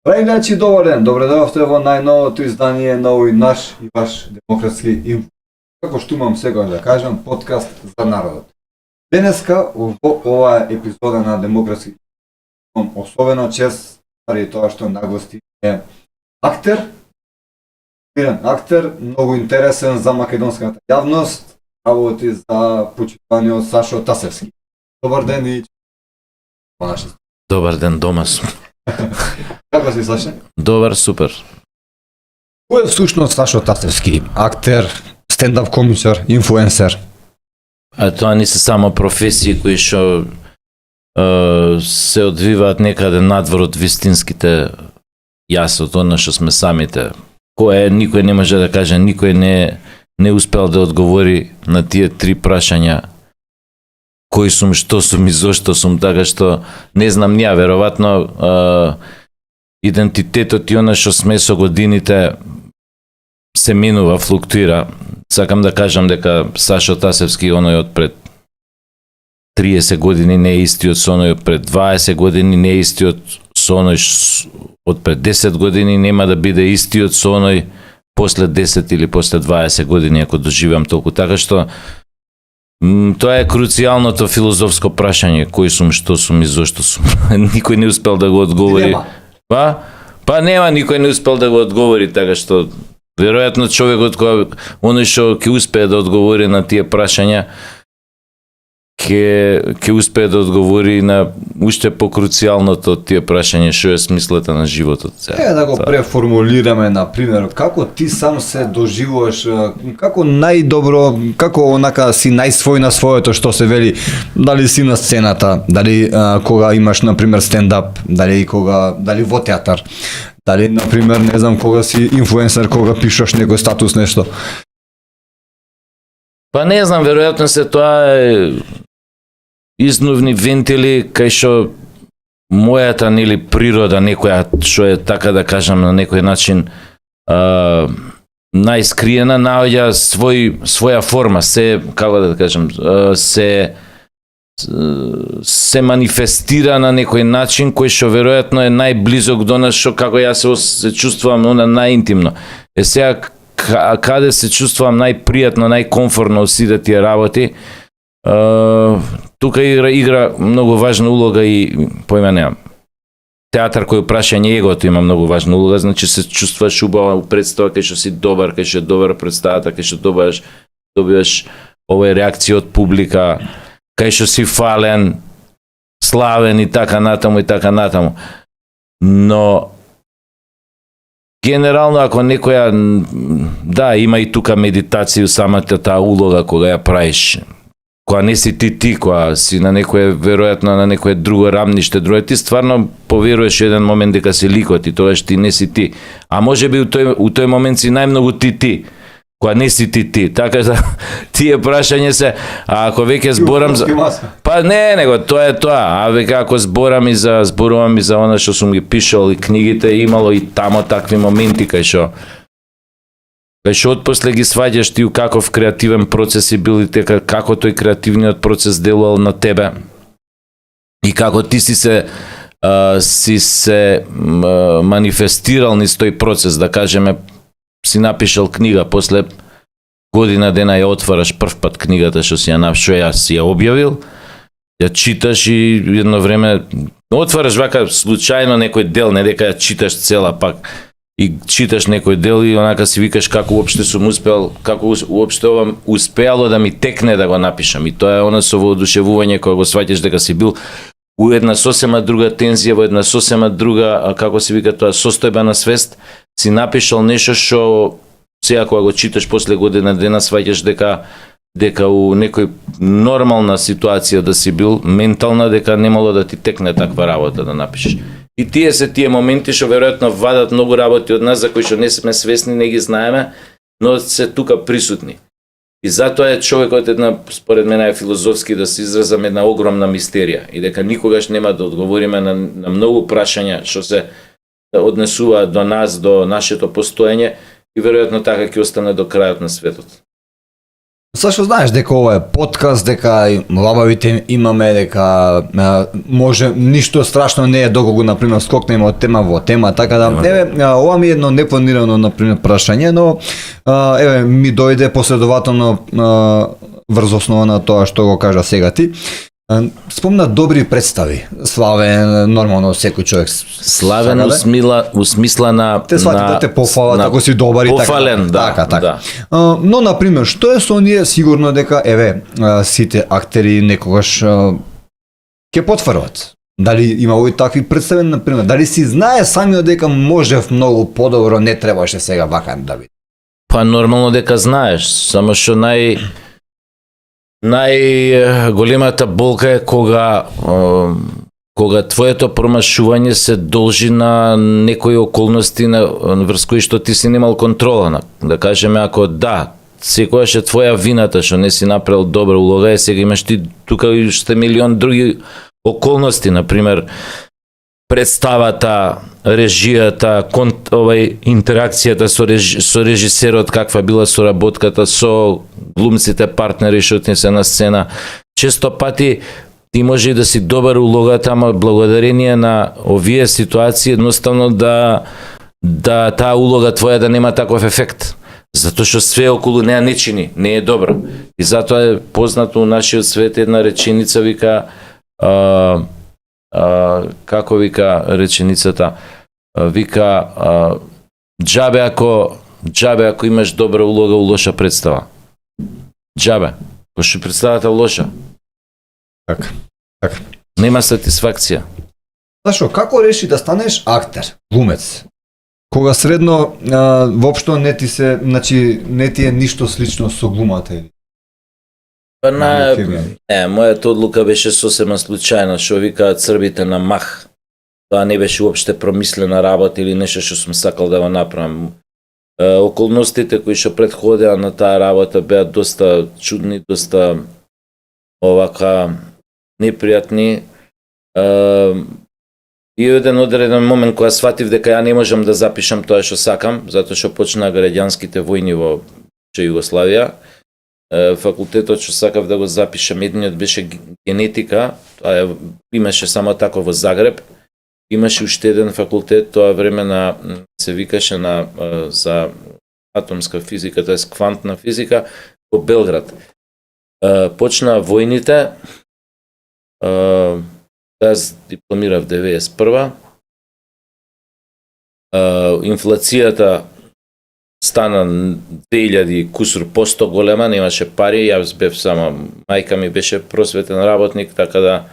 Драги гледачи, добар ден! Добре дојавте во најновото издание на овој наш и ваш демократски инфо. Како што имам сега да кажам, подкаст за народот. Денеска во оваа епизода на демократски имам особено чест заради тоа што нагости е актер, многу интересен за македонската јавност, работи за почитуваниот Сашо Тасевски. Добар ден и Добар ден, дома сум. Како си, Саша? Добар, супер. Кој е всушност Сашо Тасевски? Актер, стендап комичар, инфлуенсер? А тоа не се само професии кои што се одвиваат некаде надвор од вистинските јас, од она што сме самите. Кој е, никој не може да каже, никој не успел да одговори на тие три прашања. Кој сум, што сум и зошто сум, така што не знам ја, веројатно идентитетот и она што сме со годините се минува, флуктуира. Сакам да кажам дека Сашо Тасевски, оној од пред 30 години не е истиот со оној од пред 20 години, не е истиот со оној од пред 10 години, нема да биде истиот со оној после 10 или после 20 години, ако доживам толку. Така што тоа е круцијалното филозофско прашање, кој сум, што сум и зошто сум. Никој не успел да го одговори. Па нема, никој не успел да го одговори, така што веројатно човекот оној што ќе успее да одговори на тие прашања ќе успее да одговори на уште покруцијалното од тие прашања, што е смислата на животот. Да го преформулираме, например, како ти сам се доживуваш, како најдобро, како онака си најсвој на своето, што се вели, дали си на сцената, дали кога имаш, например, стендап, дали во театар, дали, например, не знам, кога си инфлуенсер, кога пишеш некој статус, нешто. Па не знам, веројатно се тоа е изновни вентили кај што мојата нели природа некоја што е така да кажам на некој начин најскриена наоѓа своја форма, се како да кажам, се манифестира на некој начин кој што веројатно е најблизок до нас, што како јас се чувствувам најинтимно. Сега каде се чувствувам најпријатно, најкомфортно од сите тие работи, тука игра многу важна улога и појма немам. Театар кој прашање егото има многу важна улога, значи се чувствуваш убава представа, кај што си добар, кај што е добра представата, кај што добиваш овој реакција од публика, кај што си фален, славен и така натаму. Но генерално, ако некоја, да, има и тука медитација, самата таа улога кога ја правиш, кога не си ти, кога си на некој, веројатно на некој друго рамниште, ти стварно поверуваш еден момент дека си ликот и тогаш ти не си ти. А може би у тој момент си најмногу ти, кога не си ти. Така да тие прашање се, а ако веќе зборам за... Па не, него, тоа е тоа. А веќе ако зборувам и за она што сум ги пишал и книгите, имало и тамо такви моменти кај што отпосле ги сваѓаш ти каков креативен процес и бил и тека, како тој креативниот процес делувал на тебе и како ти си се манифестирал низ тој процес, да кажеме, си напишал книга, после година дена ја отвараш прв пат книгата што јас си ја објавил, ја читаш и едно време отвараш вака случајно некој дел, не дека ја читаш цела пак, и читаш некој дел и онака си викаш како уопште сум успел, како уопште ова успеало да ми текне да го напишам. И тоа е она со воодушевување кога го сваќаш дека си бил у една сосема друга тензија, во една сосема друга, како се вика тоа, состојба на свест, си напишал нешто што сега кога го читаш после година дена сваќаш дека у некој нормална ситуација да си бил, ментална, дека немало да ти текне таква работа да напишеш. И тие моменти што веројатно вадат многу работи од нас за кои што не сме свесни, не ги знаеме, но се тука присутни. И затоа е човекот според мене е филозофски да се изразам една огромна мистерија и дека никогаш нема да одговориме на многу прашања што се однесуваат до нас, до нашето постоење и веројатно така ќе остане до крајот на светот. Зашто знаеш дека ова е подкаст, дека и лабавите имаме, дека може ништо страшно не е доколку на пример скокнеме од тема во тема, така да еве ова ми е едно непланирано на пример прашање, но еве ми дојде последователно врз основа на тоа што го кажа сега ти. Спомна добри представи. Славен, нормално секој човек Славен у смисла на те свати да те пофалат ако си добар и така. Пофален, така. Да. Но на пример, што е со оние сигурно дека еве сите актери некогаш ќе потврдат. Дали има овој такви представи на пример, дали си знае самиот дека можев многу подобро, не требаше сега вака да биде. Па нормално дека знаеш, само што најголемата болка е кога твоето промашување се должи на некои околности врз кои што ти си немал контрола. Да кажеме, ако секогаш е твоја вината што не си направил добра улога, и сега имаш ти тука и уште милион други околности, например представата, режијата, интеракцијата со режисерот, каква била соработката со глумците, партнери што ти се на сцена. Често пати ти може и да си добар улогата, ама благодарение на овие ситуации едноставно да таа улога твоја да нема таков ефект. Затоа што све околу неа не чини, не е добро. И затоа е познато у нашиот свет една реченица, вика како вика реченицата, вика џабе ако имаш добра улога у лоша представа. Џабе, пошто представата лоша. Така. Нема сатисфакција. Зашо, како реши да станеш актер, глумец? Кога средно воопшто не ти се, значи не ти е ништо слично со глумата или? Па мојата одлука беше сосема случајна, што викаат Србите на мах. Тоа не беше уопште промислена работа или нешто што сум сакал да го направам. Околностите кои што претходеа на таа работа беа доста чудни, доста овака непријатни. И еден одреден момент кога сватив дека ја не можам да запишам тоа што сакам, затоа што почнаа граѓанските војни во Југославија. Факултетот што сакав да го запишам, едниот беше генетика, имаше само тако во Загреб. Имаше уште еден факултет, тоа време се викаше за атомска физика, тоа е квантна физика, во Белград. Почнаа војните, јас дипломирав 91-а, инфлацијата стана 2000 кусур посто голема, немаше пари, јас бев само, мајка ми беше просветен работник, така да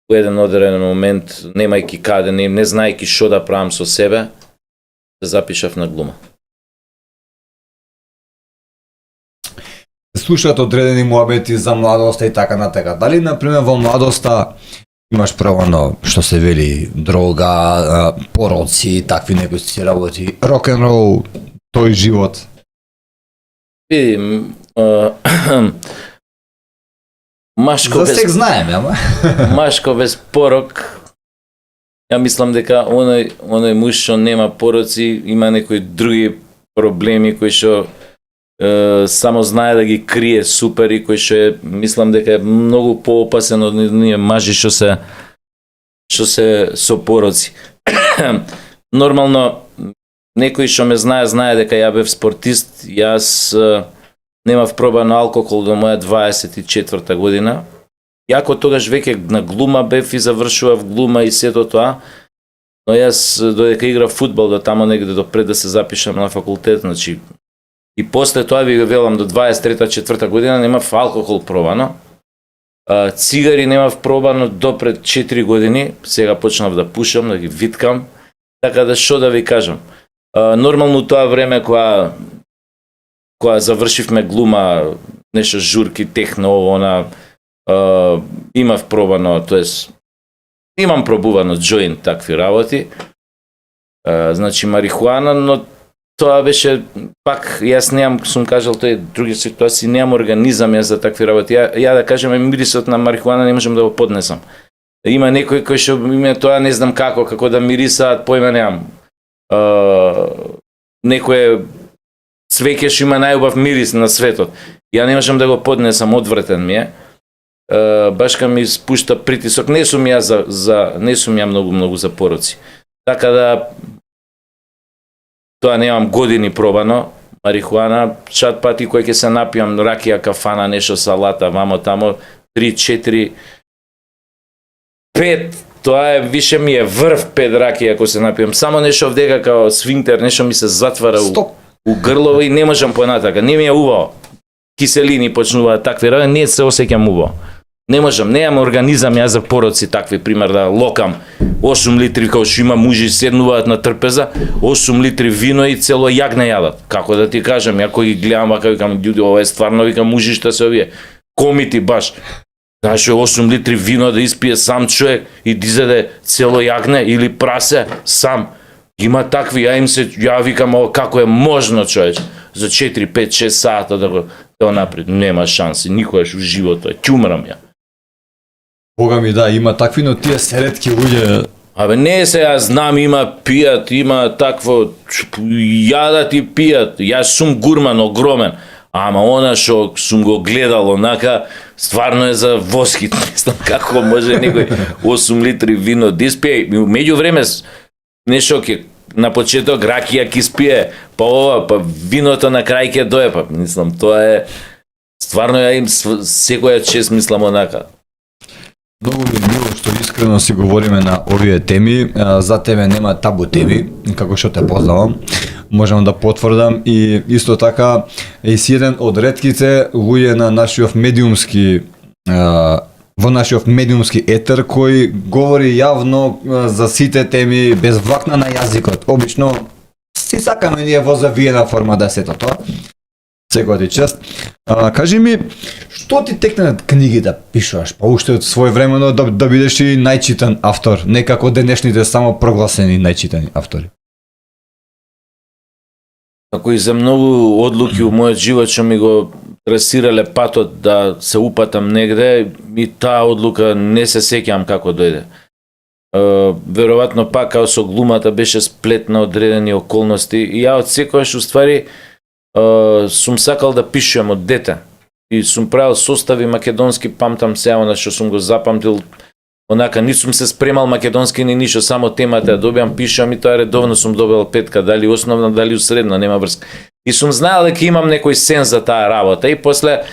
во еден одреден момент, немајки каде, не знаејки што да правам со себе, се запишав на глума. Слушаат одредени муабети за младоста и така натака. Дали, например, во младоста имаш право на, што се вели, дрога, пороци, такви некои работи, рок-н-рол, тој живот? Види, машко за сек знаеме, ама. Машко без порок, ја мислам дека оној муж што нема пороци има некои други проблеми кои што само знае да ги крие супер и кој што е, мислам дека е многу поопасен од ние мажи што се со пороци. Нормално некој што ме знае дека ја бев спортист, јас немав пробано алкохол до моја 24-та година. Јако тогаш веќе на глума бев и завршував глума и сето тоа, но јас додека играв фудбал до тамо негде до пред да се запишам на факултет, значи и после тоа ви го велам до 23-4 година немав алкохол пробано. Цигари немав пробано до пред 4 години, сега почнав да пушам, да ги виткам, така да што да ви кажам. Нормално тоа време кога завршивме глума, нешто журки, техно, она, имав пробано, тоест имам пробувано джоинт, такви работи, значи марихуана, но тоа беше, пак, јас немам, сум кажал, тоа е други ситуации, немам организам јас за такви работи. Ја да кажем, мирисот на марихуана не можам да го поднесам. Има некој кој што име тоа не знам како да мирисаат, појма немам. Некое цвеќе што има најубав мирис на светот. Ја не можам да го поднесам, одвратен ми е. Башка ми спушта притисок. Не сум ја многу за пороци. Така да тоа немам години пробано. Марихуана, чат пати кој ќе се напијам ракија, кафана, нешто салата, вамо тамо, 3, 4, 5, тоа е, више ми е врв 5 ракија ако се напијам. Само нешто вдека као сфинктер, нешто ми се затвара у грлово и не можам понатака. Не ми е убаво. Киселини почнуваат такви работи, не се осеќам убаво. Не можам, немам организам ја за пороци такви, пример да локам 8 литри, као што има мужи седнуваат на трпеза, 8 литри вино и цело јагне јадат. Како да ти кажам, ја кој ги гледам вака, викам, људи, ова е стварно, викам, мужи што се овие, комити баш. Знаеш, 8 литри вино да испие сам човек и да изеде цело јагне или прасе сам. Има такви, ја викам, ова како е можно, човеч, за 4, 5, 6 сата да го напред. Нема шанси, никогаш у животот, ќе умрам ја. Бога ми да, има такви, но тие се ретки луѓе. Абе не се, јас знам, има пијат, има такво, јадат и пијат. Јас сум гурман огромен, ама она што сум го гледал онака, стварно е за воскит. Не знам како може некој 8 литри вино да испие. Меѓу време нешто ќе на почеток ракија ќе испие, па ова, па виното на крај ќе дое, па мислам тоа е стварно ја им секоја чест мислам онака. Многу ми е мило што искрено си говориме на овие теми. За тебе нема табу теми, како што те познавам. Можам да потврдам и исто така е си еден од ретките луѓе на нашиот медиумски во нашиот медиумски етер кој говори јавно за сите теми без влакна на јазикот. Обично си сакаме ние во завиена форма да сето тоа. Секоја ти чест. Кажи ми, што ти текна книги да пишуваш, па уште од своевремено да бидеш и најчитан автор, не како денешните само прогласени најчитани автори? Како и за многу одлуки у мојот живот што ми го трасирале патот да се упатам негде, и таа одлука не се сеќавам како дојде. Веројатно пак као со глумата беше сплет на одредени околности и ја од секојаш уствари сум сакал да пишувам од дете. И сум правил состави македонски, памтам се она што сум го запамтил. Онака, ни сум се спремал македонски ни ништо, само темата ја добиам, пишувам и тоа редовно сум добил петка, дали основна, дали средна, нема врска. И сум знаел дека имам некој сенс за таа работа. И после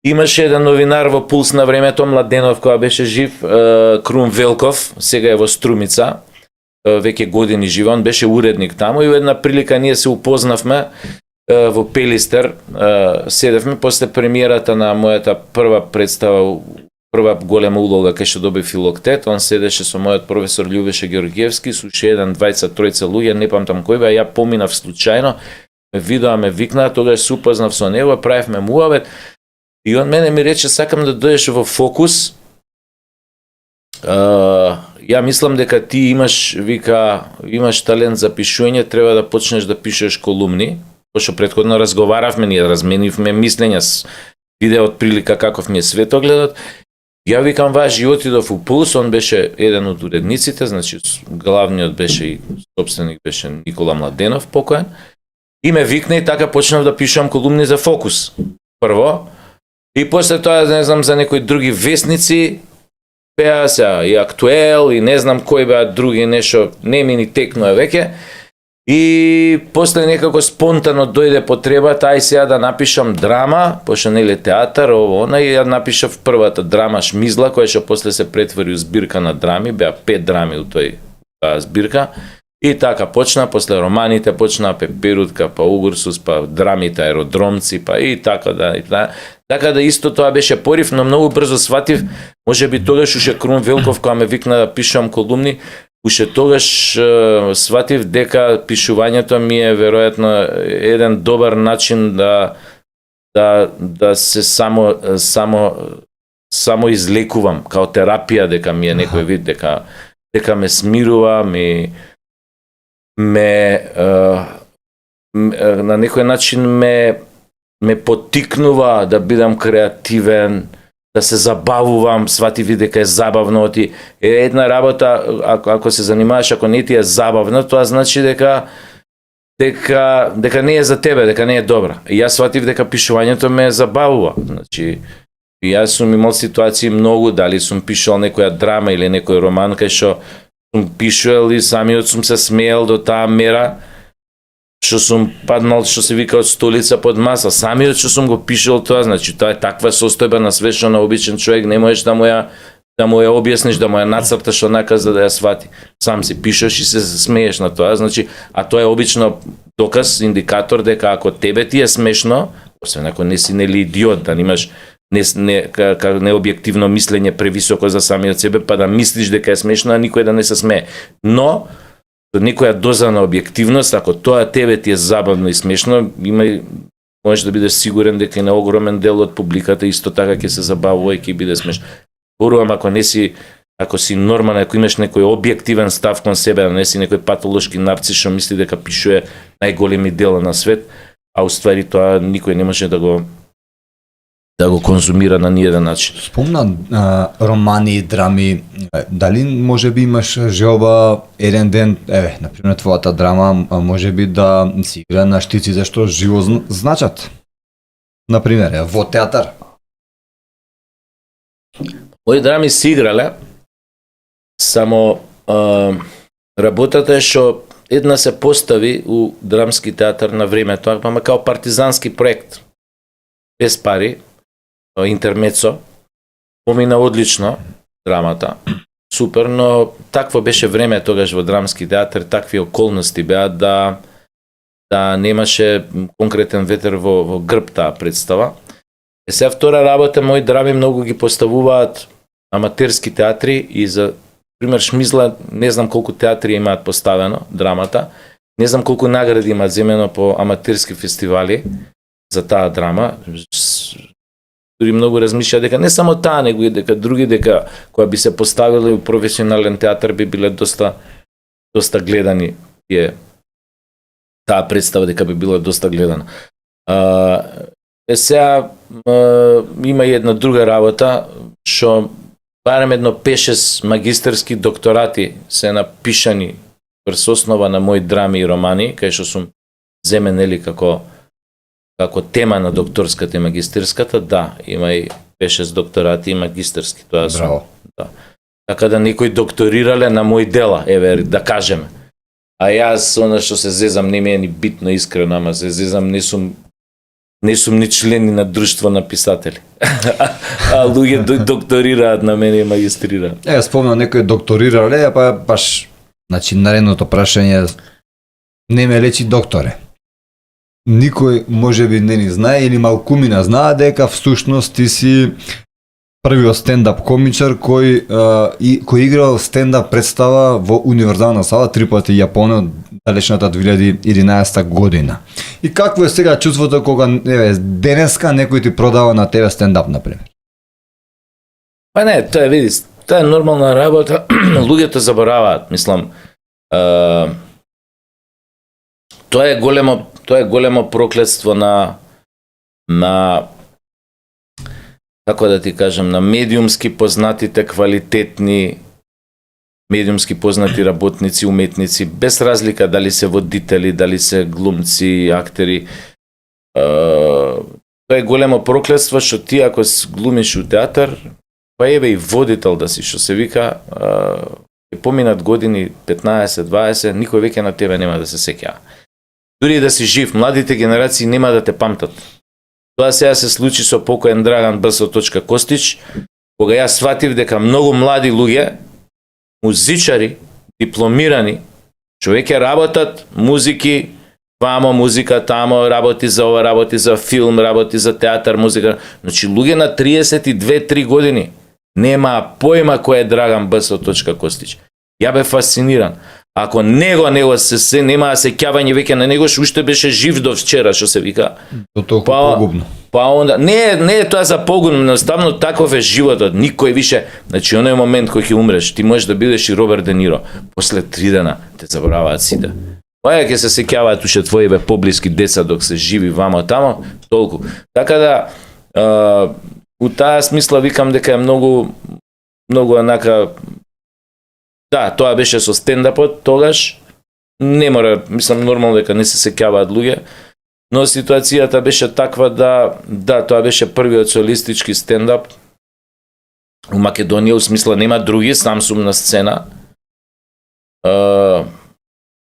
имаше еден новинар во Пулс на времето, Младенов, која беше жив, Крун Велков, сега е во Струмица, веќе години живе, он беше уредник таму и една прилика ние се упознавме во Пелистер, седевме после премиерата на мојата прва представа, прва голема улога кај што доби Филоктет, он седеше со мојот професор Љубеше Георгиевски, со уште еден, двајца, тројца луѓе, не памтам кој бе, ја поминав случајно, ме видоа, ме викнаа, тогаш се упознав со него, правевме муавет и он мене ми рече, сакам да дојдеш во Фокус. Ја мислам дека ти имаш, вика, имаш талент за пишување, треба да почнеш да пишеш колумни. Пошто претходно разговаравме, ние разменивме мислења, видео од прилика каков ми е светогледот. Ја викам, важи, отидов у Пулс, он беше еден од уредниците, значи главниот беше и собственик беше Никола Младенов, покоен. И ме викна и така почнав да пишувам колумни за Фокус. Прво. И после тоа, не знам, за некои други вестници, беа се и Актуел, и не знам кој беа други нешто, не ми ни текнува веќе. И после некако спонтано дојде потребата, ај сега да напишам драма, пошто нели театар, она, и ја напишав првата драма Шмизла, која што после се претвори у збирка на драми, беа 5 драми у таа збирка. И така почна, после романите почна Пеперутка, па Угурсус, па драмите Аеродромци, па и така да. Така да исто тоа беше порив, но многу брзо сватив, можеби тогаш уште Крун Велков кога ме викна да пишувам колумни, уште тогаш сватив дека пишувањето ми е веројатно еден добар начин да се само излекувам, као терапија, дека ми е некој вид, дека ме смирува, на некој начин ме поттикнува да бидам креативен, да се забавувам, свати ви дека е забавно, оти една работа, ако се занимаваш, ако не ти е забавно, тоа значи дека дека не е за тебе, дека не е добра. И јас сватив дека пишувањето ме забавува. Значи, јас сум имал ситуации многу, дали сум пишал некоја драма или некој роман кај што сум пишувал и самиот сум се смеел до таа мера што сум паднал, што се вика, од столица под маса. Самиот што сум го пишал тоа, значи тоа е таква состојба на све што на обичен човек не можеш да му ја објасниш, да му ја нацрташ онака за да ја свати. Сам си пишеш и се смееш на тоа, значи, а тоа е обично доказ, индикатор дека ако тебе ти е смешно, освен ако не си нели идиот, да немаш необјективно мислење превисоко за самиот себе, па да мислиш дека е смешно, а никој да не се смее. Но со некоја доза на објективност, ако тоа тебе ти е забавно и смешно, можеш да бидеш сигурен дека и на огромен дел од публиката исто така ќе се забавува и ќе биде смешно. Порувам ако си нормален, ако имаш некој објективен став кон себе, а не си некој патолошки нарцис што мисли дека пишува најголеми дела на свет, а уствари тоа никој не може да го конзумира на ниеден начин. Спомна романи и драми, дали може би имаш желба еден ден, например твојата драма, може би да си игра на штици зашто живо значат? Например, во театар. Мои драми си играле, само работата е што една се постави у драмски театар на времето, ама као партизански проект, без пари, интермецо, помина одлично драмата, супер, но такво беше време тогаш во драмски театар, такви околности беа да немаше конкретен ветер во грб таа представа. Сега втора работа, мои драми многу ги поставуваат аматерски театри и за пример Шмизла, не знам колку театри имаат поставено драмата, не знам колку награди имаат земено по аматерски фестивали за таа драма. Дури многу размишља дека не само таа, него и дека други, дека која би се поставила у професионален театар би биле доста гледани. Таа представа дека би била доста гледана. Сега има и една друга работа, што барем едно 5-6 магистерски докторати се напишани врз основа на мои драми и романи, кај што сум земен нели како тема на докторската и магистерската, да, има и 5-6 докторати и магистерски, тоа сум. Да. Така да некои докторирале на мои дела, еве, да кажеме. А јас, она што се зезам, не ми е ни битно искрено, ама се зезам, не сум ни члени на друштво на писатели. А луѓе докторираат на мене и магистрираат. Спомнам некој докторирале, па баш, значи, наредното прашање не ме лечи докторе. Никој може би не ни знае или малкумина знае дека всушност ти си првиот стендап комичар кој играл стендап представа во универзална сала 3 пати Јапонија далечната 2011 година. И какво е сега чувството кога денеска некој ти продава на тебе стендап, например? Па не, тоа види, тоа е нормална работа, луѓето забораваат, мислам. Тоа е големо проклетство на како да ти кажам, на медиумски познатите, квалитетни, медиумски познати работници, уметници, без разлика дали се водители, дали се глумци, актери. Тоа е големо проклетство што ти ако глумиш у театар, па еве и водител да си, што се вика, поминат години 15-20, никој веќе на тебе нема да се сеќава. Дури да си жив, младите генерации нема да те памтат. Тоа сега се случи со покоен Драган Б.С. Костич, кога јас сватив дека многу млади луѓе, музичари, дипломирани, човеќе работат, музики, вамо, музика тамо, работи за ова, работи за филм, работи за театар, музика. Значи, луѓе на 32-3 години нема појма кој е Драган Б.С. Костич. Ја бе фасциниран. Ако него се нема сеќавање веќе на него, што уште беше жив до вчера, што се вика. До толку погубно. Па онда не е тоа за погубно, едноставно таков е животот. Никој више, значи оној момент кој ќе умреш, ти можеш да бидеш и Роберт Де Ниро. После 3 дена те забораваат сите. Па ќе се сеќаваат уште твои поблиски деца док се живи вамо тамо, толку. Така да у таа смисла викам дека е многу онака. Да, тоа беше со стендапот тогаш, не мора, мислам нормално дека не се сеќаваат луѓе, но ситуацијата беше таква да, тоа беше првиот солистички стендап у Македонија, у смисла нема други, сам сум на сцена.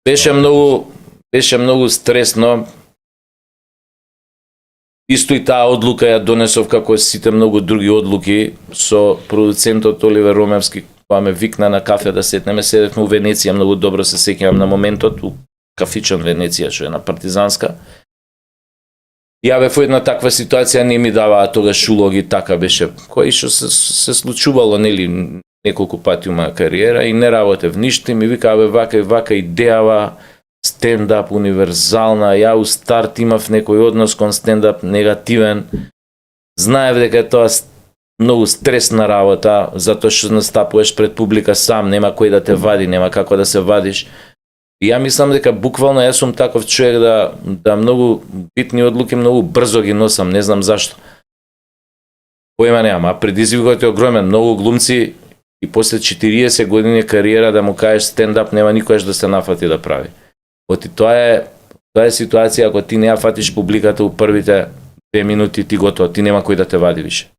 Беше многу стресно. Исто и таа одлука ја донесов како сите многу други одлуки со продуцентот Оливер Ромевски, која ме викна на кафе да седнеме, седевме у Венеција, многу добро се сеќавам на моментот, у кафичен Венеција, што е на Партизанска. Ја бев во една таква ситуација, не ми даваа тогаш улоги, така беше, кој што се случувало, нели, неколку пати у моја кариера и не работев ништо, и ми вика, вака и вака идејава, стендап универзална, ја у старт имав некој однос кон стендап негативен, знаев дека е тоа многу стресна работа, затоа што настапуваш пред публика сам, нема кој да те вади, нема како да се вадиш. И ја мислам дека буквално јас сум таков човек да многу битни одлуки многу брзо ги носам, не знам зашто. Појма немам, а предизвикот е огромен, многу глумци и после 40 години кариера да му кажеш стендап нема никош да се нафати да прави. Оти тоа е ситуација, ако ти не ја фатиш публиката у првите 2 минути, ти готово, ти нема кој да те вади више.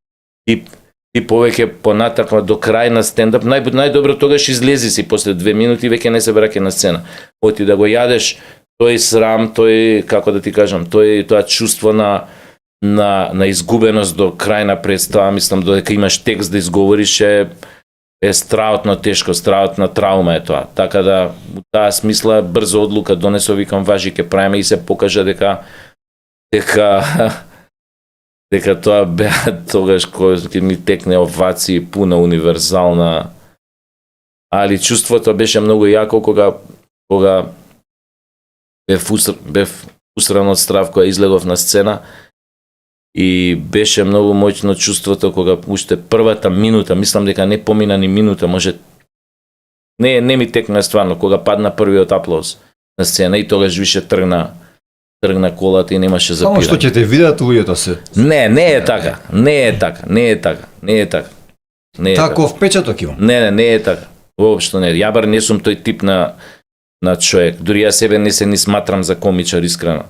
Ти повеќе понатака до крај на стендап, најдобро тогаш излези си после 2 минути веќе не се враќа на сцена. Оти да го јадеш тој срам, тој, како да ти кажам, тоа чувство на изгубеност до крај на представа, мислам додека имаш текст да изговориш е страотно тешко, страотна траума е тоа. Така да, у таа смисла, брзо одлука донесов, викам, важи, ке правиме и се покажа дека тоа беа тогаш кој ќе ми текне овации пуна универзална. Али чувството беше многу јако кога бев усран од страв кога излегов на сцена. И беше многу моќно чувството кога уште првата минута, мислам дека не помина ни минута, може не ми текна стварно, кога падна првиот аплауз на сцена и тогаш више тргна колата и немаше запиране. Само што ќе те видат луѓето се. Не е така. Таков впечаток имам. Не е така. Воопшто не. Ја бар не сум тој тип на човек. Дури ја себе не се ни сматрам за комичар искрено.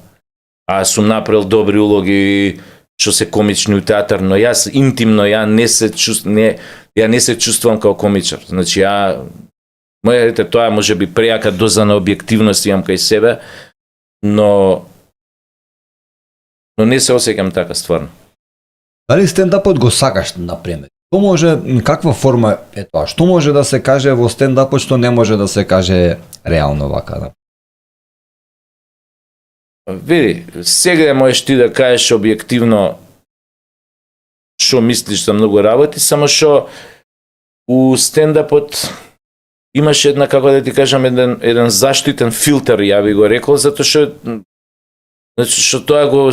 А сум направил добри улоги што се комични у театар, но јас интимно не се чувствувам како комичар. Значи тоа може би прејака доза на објективност имам кај себе, но не се осеќам така стварно. Дали стендапот го сакаш, например? Што може, каква форма е тоа? Што може да се каже во стендапот што не може да се каже реално вака? Види, сега можеш ти да кажеш објективно што мислиш за многу работи, само што у стендапот имаш една, како да ти кажам, еден заштитен филтер, ја би го рекол, затоа што тоа го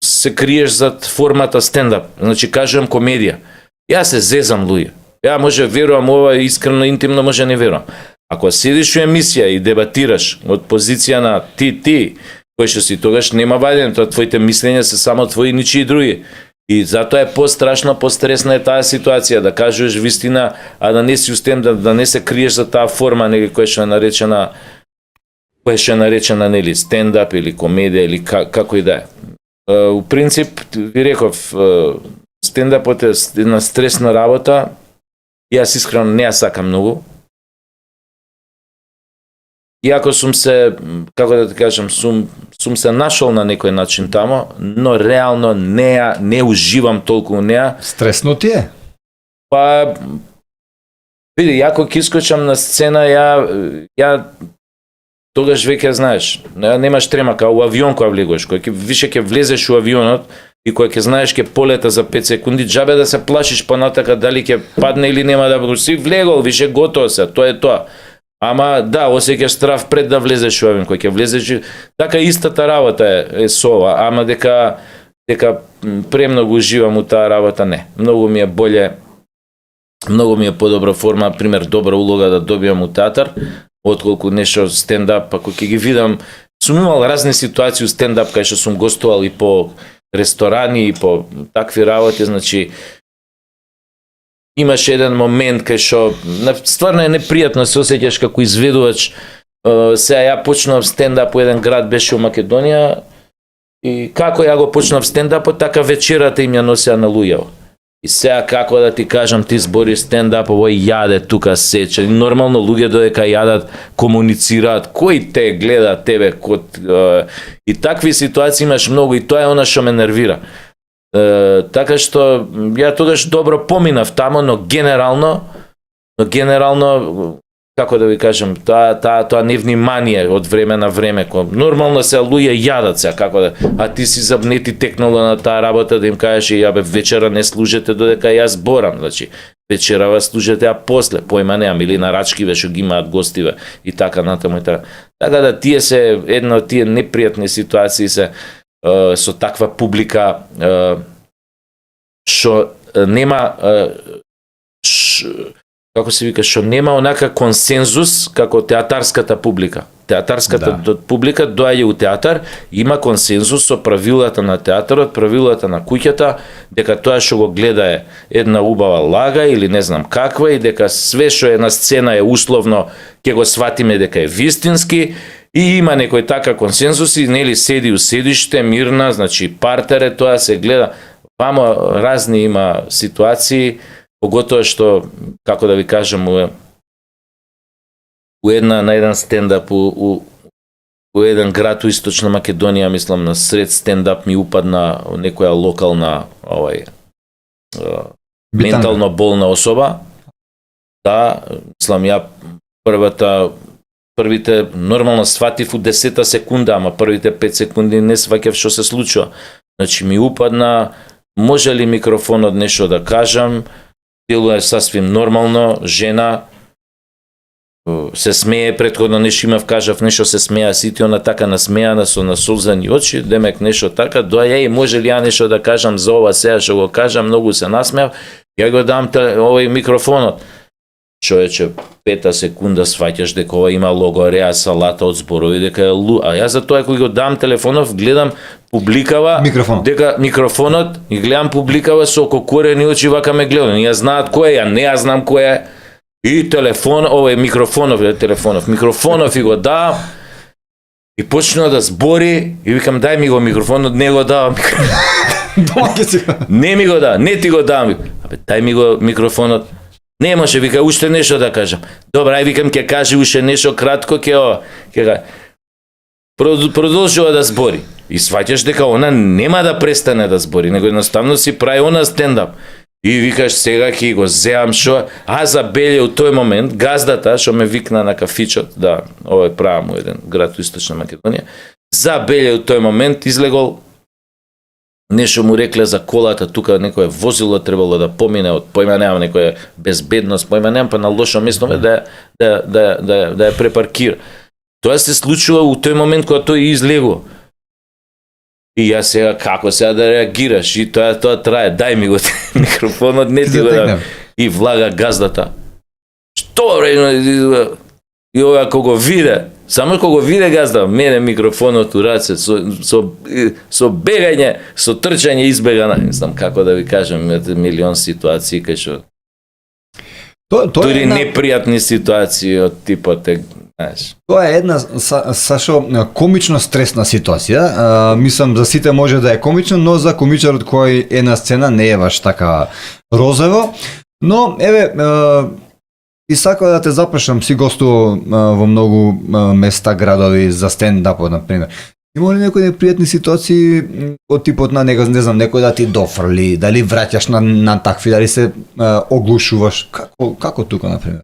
се криеш зад формата стендап. Значи, кажувам комедија. Јас се зезам луѓе. Ја може верувам ова искрено, интимно може не верувам. Ако седиш у емисија и дебатираш од позиција на ти, кој што си, тогаш нема вадење, тоа твоите мислења се само твои, ничии други. И затоа е пострашно, постресна е таа ситуација, да кажеш вистина, а да не си устем, да не се криеш за таа форма, која што е наречена, нели, стендап или комедија или како и да е. У принцип, ви реков, стендапот е една стресна работа, јас искрено не ја сакам многу. Иако сум се, како да ти кажам, сум се нашол на некој начин тамо, но реално не уживам толку у неа. Стресно ти е? Па, види, ја кога искочам на сцена, ја тогаш веќе знаеш, немаш трема, као у авион кога влегуваш, кога више ќе влезеш у авионот и кога ќе знаеш ќе полета за 5 секунди, џабе да се плашиш понатака дали ќе падне или нема да си влегол, више готово се, тоа е тоа. Ама да, осеќаш страв пред да влезеш у авион, кој ќе влезеш, така истата работа е со ова, ама дека премногу уживам у таа работа, не. Многу ми е боле, многу ми е подобра форма, пример, добра улога да добијам у театар, отколку нешто стендап, ако ќе ги видам, сум имал разни ситуации у стендап, кај што сум гостувал и по ресторани и по такви работи, значи имаш еден момент кај што стварно е непријатно се осеќаш како изведувач Сега ја почнав стендап во еден град, беше во Македонија, и како ја го почнав стендапот, така вечерата им ја носеа на луѓето. И сега како да ти кажам, ти збори стендап, овој јаде тука сече. Нормално луѓе додека јадат, комуницираат, кој те гледа тебе, и такви ситуации имаш многу, и тоа е она што ме нервира. Така што ја тогаш добро поминав тамо, но генерално, како да ви кажам, тоа невнимание од време на време, нормално се луѓе јадат се, како да, а ти си забнети текнало на таа работа да им кажеш, ја бе, вечера не служете додека јас зборам, значи вечерава служете, а после појма неам, или нарачкиве што ги имаат гостиве и така натаму и така. Така да тие се една од тие непријатни ситуации се со таква публика што нема како се вика, што нема онака консензус како театарската публика. Театарската публика доаѓа у театар, има консензус со правилата на театарот, правилата на куќата, дека тоа што го гледа е една убава лага или не знам каква, и дека све што е на сцена е условно, ќе го сватиме дека е вистински, и има некој така консензус, и нели седи у седиште, мирна, значи партере, тоа се гледа. Вамо разни има ситуации, поготоа што, како да ви кажам, на еден стендап у еден град у Источна Македонија, мислам, на сред стендап ми упадна некоја локална ментално болна особа. Да, мислам, ја првите нормално сватив у 10 секунда, ама првите 5 секунди не сваќав што се случува. Значи ми упадна, може ли микрофонот нешто да кажам, делува сасвим нормално, жена, се смее, претходно нешто имав, кажав нешто, се смеа сите, она така насмеана со насолзани очи, демек нешто така, доаѓа и може ли ја нешто да кажам за ова сега што го кажам, многу се насмеав, ја го дам овој микрофонот. Човече, 5 секунда сваќаш дека ова има логореа салата од зборови, дека е а јас за тоа кој го дам телефонов, гледам публикава, дека микрофонот, и гледам публикава со ококорени очи, вака ме гледам, ја знаат кој е, не ја знам кој е, и телефон, овој микрофонов и го дам, и почнува да збори, и викам, дај ми го микрофонот, не го давам. Не ми го да, не ти го дам. Абе, дај ми го микрофонот. Не може, вика, уште нешто да кажам. Добра, ај викам, ќе кажи уште нешто кратко, ќе продолжува да збори. И сваќаш дека она нема да престане да збори, него едноставно си прави она стендап. И викаш, сега ќе го зеам шо, а забеле у тој момент газдата што ме викна на кафичот, да, овој правам у еден град у Источна Македонија, забеле у тој момент излегол, нешто му рекле за колата, тука некое возило требало да помине од појма немам, некоја безбедност, појма немам, па на лошо место да ја препаркира. Тоа се случува у тој момент кога тој излегува. И јас сега како сега да реагираш, и тоа трае, дај ми го микрофонот, не ти го дам. И влага газдата. Што бре, и ова кога го виде, само кога го виде газда, мене микрофонот у раце, со бегање, со трчање избега, не знам како да ви кажам, имате милион ситуации кај што дури непријатни ситуации од типот знаеш. Тоа е една Сашо комично стресна ситуација. Мислам за сите може да е комично, но за комичарот кој е на сцена не е баш така розово. Но еве и сакам да те запрашам, си гостувал во многу места, градови за стендапот на пример. Има ли некои непријатни ситуации од типот на не знам, некој да ти дофрли, дали враќаш на такви, дали се оглушуваш, како тука на пример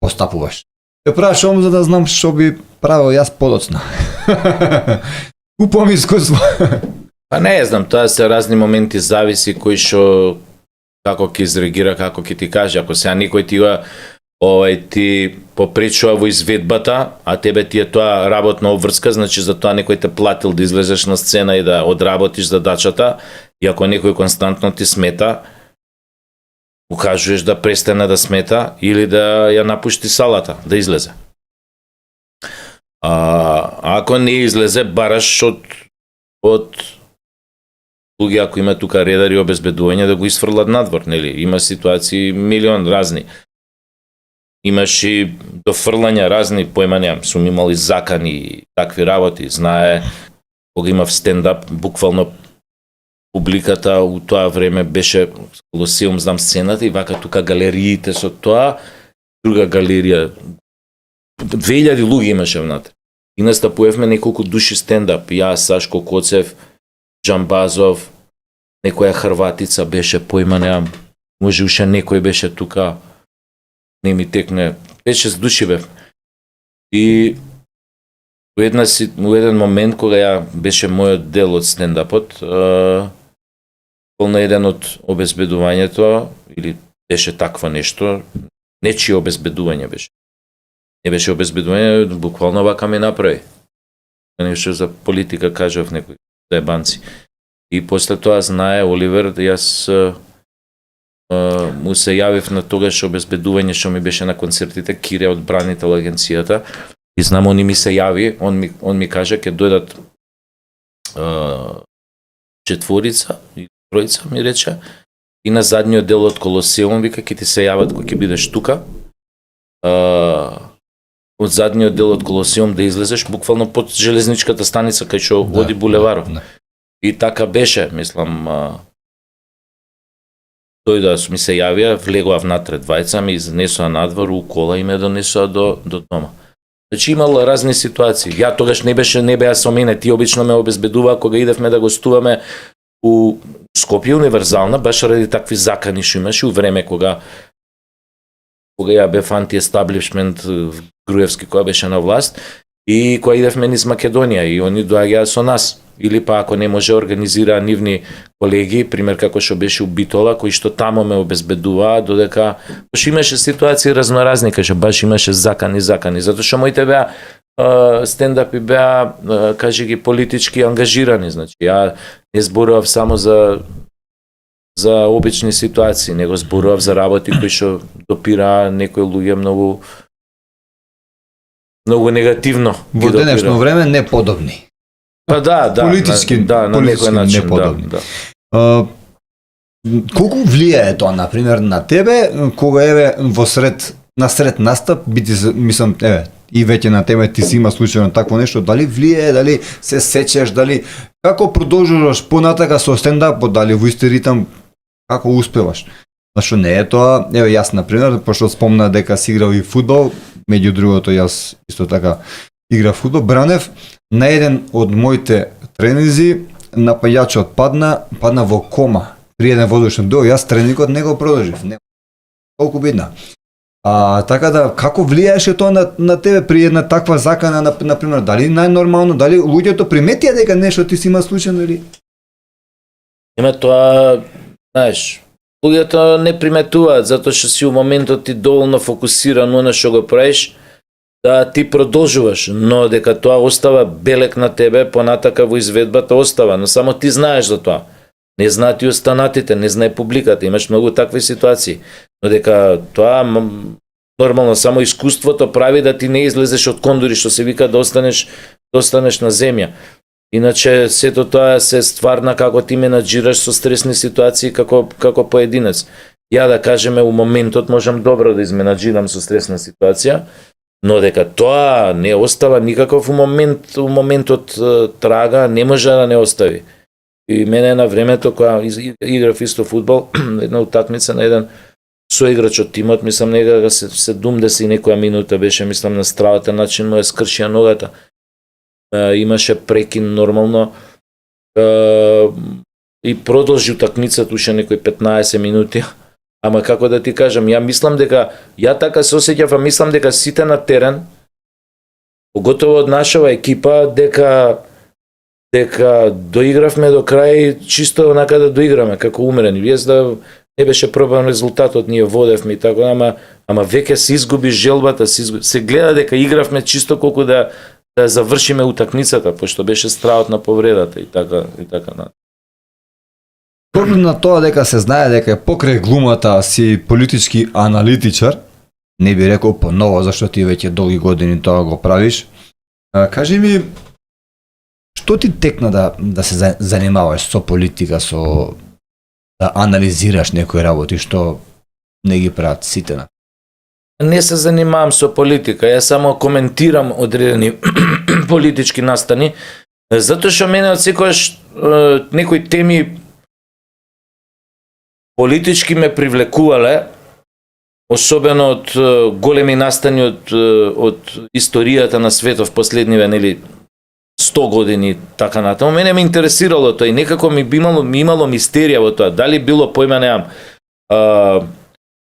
постапуваш? Те прашувам за да знам што би правил јас подоцна. Купувам искуство. Па не знам, тоа се разни моменти, зависи кој што како ќе изреагира, како ќе ти каже. Ако сега некој ти попречува во изведбата, а тебе ти е тоа работна обврска, значи за тоа некој те платил да излезеш на сцена и да одработиш задачата, и ако некој константно ти смета, укажуваш да престане да смета или да ја напушти салата, да излезе. Ако не излезе, бараш од луѓе, ако има тука редари и обезбедување, да го изфрлат надвор, нели? Има ситуации милион разни. имаш и дофрлања разни поимања, сум имал и закани и такви работи, знае, кога имав стендап, буквално публиката у тоа време беше Колосеум, знам сцената и вака тука галериите со тоа, друга галерија, 2000 луѓе имаше внатре. И настапувавме неколку души стендап, јас, Сашко Коцев, Джамбазов, некоја хрватица беше, поима немам, може уште некој беше тука, не ми текне, 5-6 души бев. И у еден момент кога ја беше мојот дел од стендапот, на еден од обезбедувањето, или беше таква нешто, нечие обезбедување беше. Не беше обезбедување, буквално вака ме направи. Нешто за политика кажав некој заебанци. И после тоа знае Оливер, јас му се јавив на тогаш обезбедување што ми беше на концертите, Кире од Бранител агенцијата, и знам, он ми се јави, он ми каже, ќе дојдат 4 или 3 ми рече, и на задниот дел од Колосеум, вика, ќе ти се јават кога ќе бидеш тука, од задниот дел од Колосеум да излезеш, буквално под железничката станица, кај што води булеварот. И така беше, мислам, дојдоа, ми се јавија, влегоа внатре двајца, ми изнесоа надвор у кола и ме донесоа до дома. Значи имал разни ситуации. Ја тогаш не беа со мене, ти обично ме обезбедуваа кога идевме да гостуваме у Скопје универзална, баш ради такви закани што имаше у време кога ја бев анти-естаблишмент Груевски, која беше на власт, и кога идевме низ Македонија и они доаѓаа со нас. Или па ако не може организираа нивни колеги, пример како што беше у Битола, кои што тамо ме обезбедуваа, додека пош имаше ситуации разноразни, кај што баш имаше закани, затоа што моите беа стендапи беа, кажи ги, политички ангажирани, значи ја не зборував само за обични ситуации, него зборував за работи кои што допираа некои луѓе многу негативно. Во денешно време неподобни. Па да, политички, на некој начин, неподобни. да. Колку влијае тоа, например, на тебе, кога еве насред настап, мислам, и веќе на тебе ти си има случајно такво нешто, дали влијае, дали се сеќаш, дали како продолжуваш понатака со стендапот, дали во исти ритам, како успеваш? Зашто не е тоа, еве јас например, пошто спомна дека си играл и фудбал, меѓу другото јас исто така играв фудбал, бранев на еден од моите тренинзи, напаѓачот падна во кома при еден воздушен дуел, јас тренингот не го продолжив, колку бидна. Така да, како влијаеше тоа на тебе при една таква закана, например, дали најнормално, дали луѓето приметија дека нешто ти си има случајно или? Има тоа, знаеш, луѓето не приметуваат, затоа што си у моментот ти доволно фокусиран на што го правиш, да ти продолжуваш, но дека тоа остава белек на тебе, понатака во изведбата остава, но само ти знаеш за тоа. Не знаат и останатите, не знае публиката, имаш многу такви ситуации. Но дека тоа нормално само искуството прави да ти не излезеш од кондори, што се вика да останеш на земја. Иначе сето тоа се стварна како ти менаџираш со стресни ситуации како поединец. Ја да кажеме у моментот можам добро да изменаџирам со стресна ситуација, но дека тоа не остава никаков у моментот трага, не може да не остави. И мене на времето кога играв исто фудбал, една утакмица на еден соиграч од тимот, мислам некако 70 и некоја минута беше, мислам на стравата начин му ја скршија ногата. Имаше прекин нормално и продолжи утакмицата уште некои 15 минути. Ама како да ти кажам, ја така се осеќав, мислам дека сите на терен, поготово од нашава екипа, дека доигравме до крај, чисто онака да доиграме, како умрени. Виес да не беше пробан резултатот, ние водевме и така, ама веќе се изгуби желбата, се гледа дека игравме чисто колку да завршиме утакмицата, пошто беше стравот на повредата и така. Поглед на тоа дека се знае дека покрај глумата си политички аналитичар, не би рекол поново, зашто ти веќе долги години тоа го правиш. Кажи ми, што ти текна да се занимаваш со политика, со да анализираш некои работи што не ги прават сите на? Не се занимавам со политика, јас само коментирам одредени политички настани, затоа што мене од секогаш некои теми политички ме привлекувале, особено од големи настани од историјата на светот последниве, нели, 100 години, така натаму. Мене ме интересирало тоа и некако ми имало мистерија во тоа. Дали било, појма неам,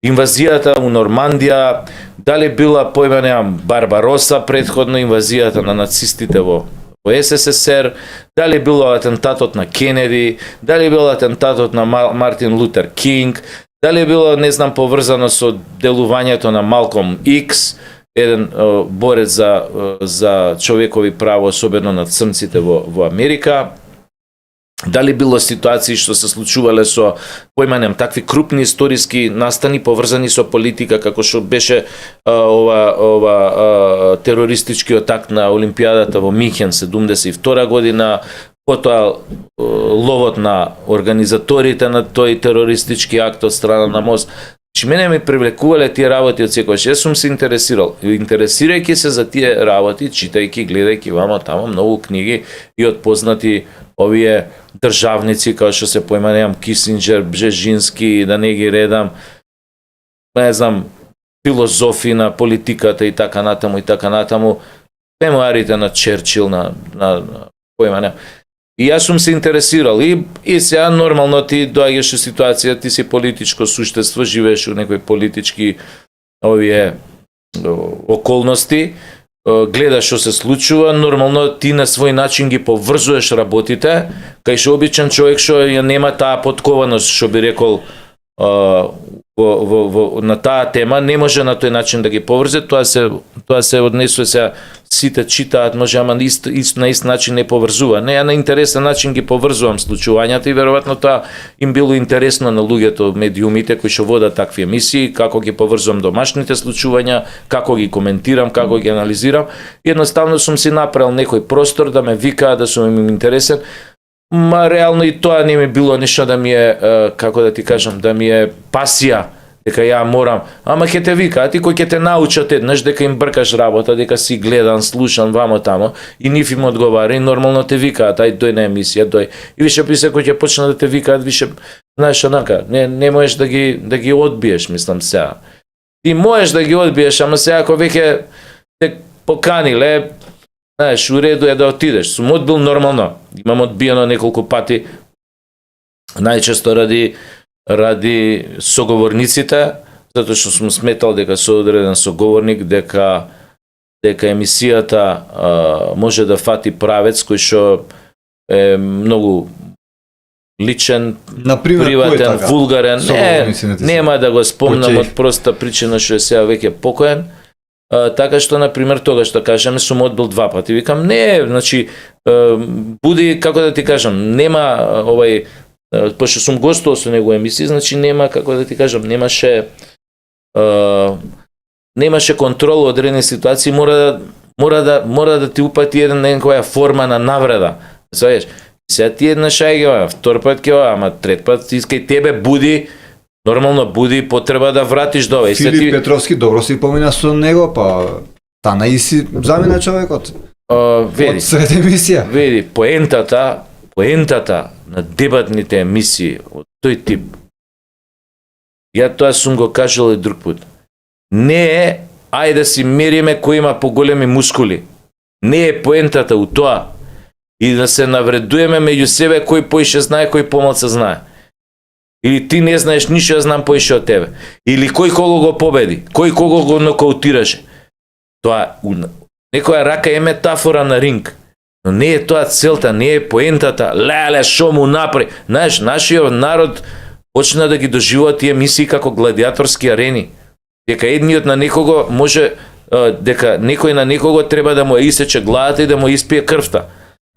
инвазијата у Нормандија, дали била, појма неам, Барбароса, предходно инвазијата на нацистите во СССР, дали било атентатот на Кенеди, дали било атентатот на Мартин Лутер Кинг, дали било, не знам, поврзано со делувањето на Малком Икс, еден борец за човекови права, особено на црнците во Америка. Дали било ситуации што се случувале со, појманем, такви крупни историски настани поврзани со политика, како што беше ова терористички атак на Олимпијадата во Михен 72 година, потоа ловот на организаторите на тој терористички акт од страна на МОС. Че мене ми привлекувале тие работи од секојаш. Јас сум се интересирал. Интересирајќи се за тие работи, читајќи, гледајќи вамо тамо многу книги и од познати овие државници, како што се појманувам Кисинџер, Бжежински, да не ги редам, не знам, филозофи на политиката и така натаму, мемуарите на Черчил, на појманувам. И јас сум се интересирал и сега нормално ти доаѓаш у ситуација, ти си политичко суштество, живееш у некои политички овие околности, гледаш што се случува, нормално ти на свој начин ги поврзуваш работите, кај што обичен човек што ја нема таа поткованост, што би рекол на таа тема, не може на тој начин да ги поврзе, тоа се однесува се сите читаат, може, ама на ист начин не поврзува. Не, ја на интересен начин ги поврзувам случувањата и веројатно тоа им било интересно на луѓето, медиумите кои што водат такви емисии, како ги поврзувам домашните случувања, како ги коментирам, како ги анализирам. Едноставно сум си направил некој простор да ме викаат, да сум им интересен. Ма реално и тоа не ми било нешто да ми е, како да ти кажам, да ми е пасија, дека ја морам. Ама ќе те вика, а ти кој ќе те научат еднаш дека им бркаш работа, дека си гледан, слушан вамо тамо и нив им одговара и нормално те викаат, ај дој на емисија, дој. И више писе кој ќе почна да те викаат, више, знаеш онака, не можеш да ги одбиеш, мислам сега. Ти можеш да ги одбиеш, ама сега ако веќе те поканиле, знаеш, у реду е да отидеш. Сум одбил нормално. Имам одбиено неколку пати, најчесто ради соговорниците, затоа што сум сметал дека со одреден соговорник, дека емисијата може да фати правец кој што е многу личен, например, приватен, вулгарен. Нема да го спомнам од проста причина што е сега веќе покоен. Така што, например, тогаш што кажеме, сум одбил 2 пати. Викам, не, значи, буди, како да ти кажам, нема пошто сум гостувал со него емисии, значи нема, како да ти кажам, немаше контрол од одредени ситуации, мора да ти упати некоја форма на навреда. Знаеш, сега ти еднаш ајде, втор пат ќе, ама трет пат искај тебе буди, нормално буди потреба да вратиш до овој. Филип Петровски добро си помина со него, па стана и си замина човекот. Види, од сред емисија. Види, поентата на дебатните емисии од тој тип, ја тоа сум го кажал и друг пат, не е ајде да си мериме кој има поголеми мускули. Не е поентата у тоа и да се навредуеме меѓу себе кој поише знае, кој помалку знае. Или ти не знаеш ништо, ја знам поише од тебе. Или кој кого го победи, кој кого го нокаутираше. Тоа некоја рака е метафора на ринг. Но не е тоа целта, не е поентата. Леле, шо му направи. Знаеш, нашиот народ почна да ги доживува тие емисии како гладиаторски арени. Дека едниот на некого може, дека некој на некого треба да му исече главата и да му испие крвта.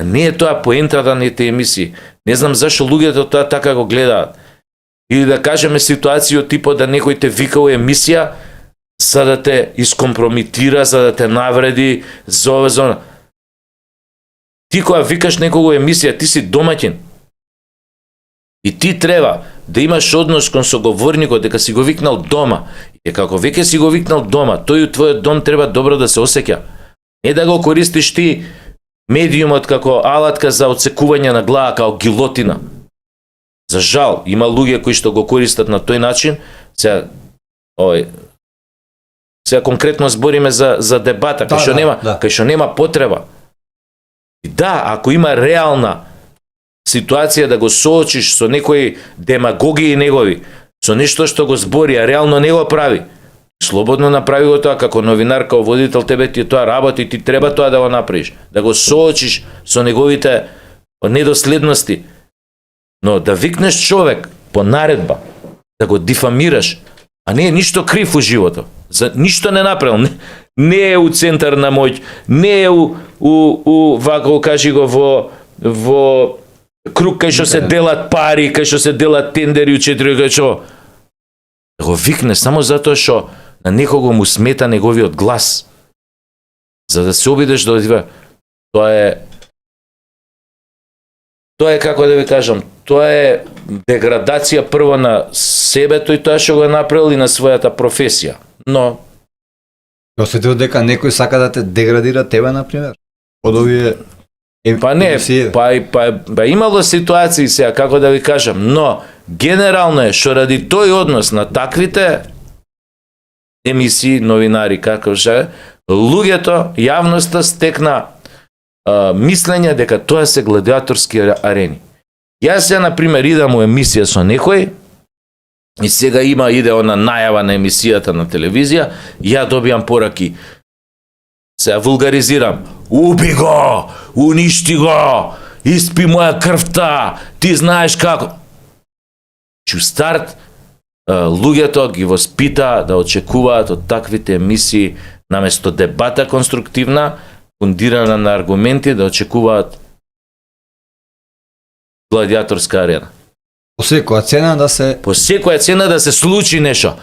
Не е тоа поентата на тие емисии. Не знам зашо луѓето тоа така го гледаат. Или да кажеме ситуација од типот да некој те вика во емисија за да те искомпромитира, за да те навреди, за ова, за она. Ти кога викаш некого емисија, ти си домаќин. И ти треба да имаш однос кон соговорникот, дека си го викнал дома. Е како веќе си го викнал дома, тој у твојот дом треба добро да се осеќа. Не да го користиш ти медиумот како алатка за отсекување на глава, како гилотина. За жал, има луѓе кои што го користат на тој начин. Сега конкретно збориме за дебата, кај што нема потреба. И да, ако има реална ситуација да го соочиш со некои демагогии негови, со нешто што го збори, а реално не го прави, слободно направи го тоа, како новинар, како водител, тебе ти тоа работи, ти треба тоа да го направиш, да го соочиш со неговите недоследности. Но да викнеш човек по наредба, да го дифамираш, а не е ништо крив у животот, за ништо не направил, не е у центар на моќ, не е вако кажи го во круг кај што се делат пари, кај што се делат тендери у 4 кај што да го викне само затоа што на некого му смета неговиот глас. За да се обидеш да одива, тоа е како да ви кажам, тоа е деградација прво на себето и тоа што го е направил и на својата професија. Но осетил дека некој сака да те деградира тебе, например? Од овие па не, па имало ситуации сега, како да ви кажам, но генерално е што ради тој однос на таквите емисии, новинари, како ше, луѓето, јавноста стекна мислење дека тоа се гладиаторски арени. Јас ја, например, идам у емисија со некој и сега иде она најава на емисијата на телевизија, ја добијам пораки. Сега вулгаризирам. Уби го! Уништи го! Испи моја крвта! Ти знаеш како! Чу старт, луѓето ги воспита да очекуваат од таквите емисии наместо дебата конструктивна, фундирана на аргументи, да очекуваат гладиаторска арена. По секоја цена да се случи нешто.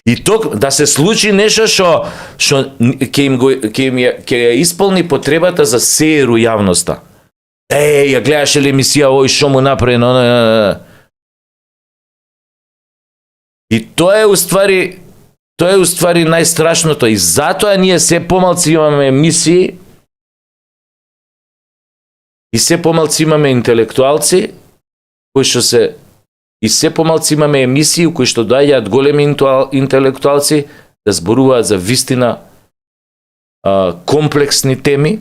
И да се случи нешто што ќе ја исполни потребата за сееру јавноста. Ја гледаше ли емисија овој што му направи? И тоа е уствари најстрашното и затоа ние се помалци имаме емисии и се помалци имаме интелектуалци кои што се и се помалци имаме емисии кои што доаѓаат големи интелектуалци да зборуваат за вистина комплексни теми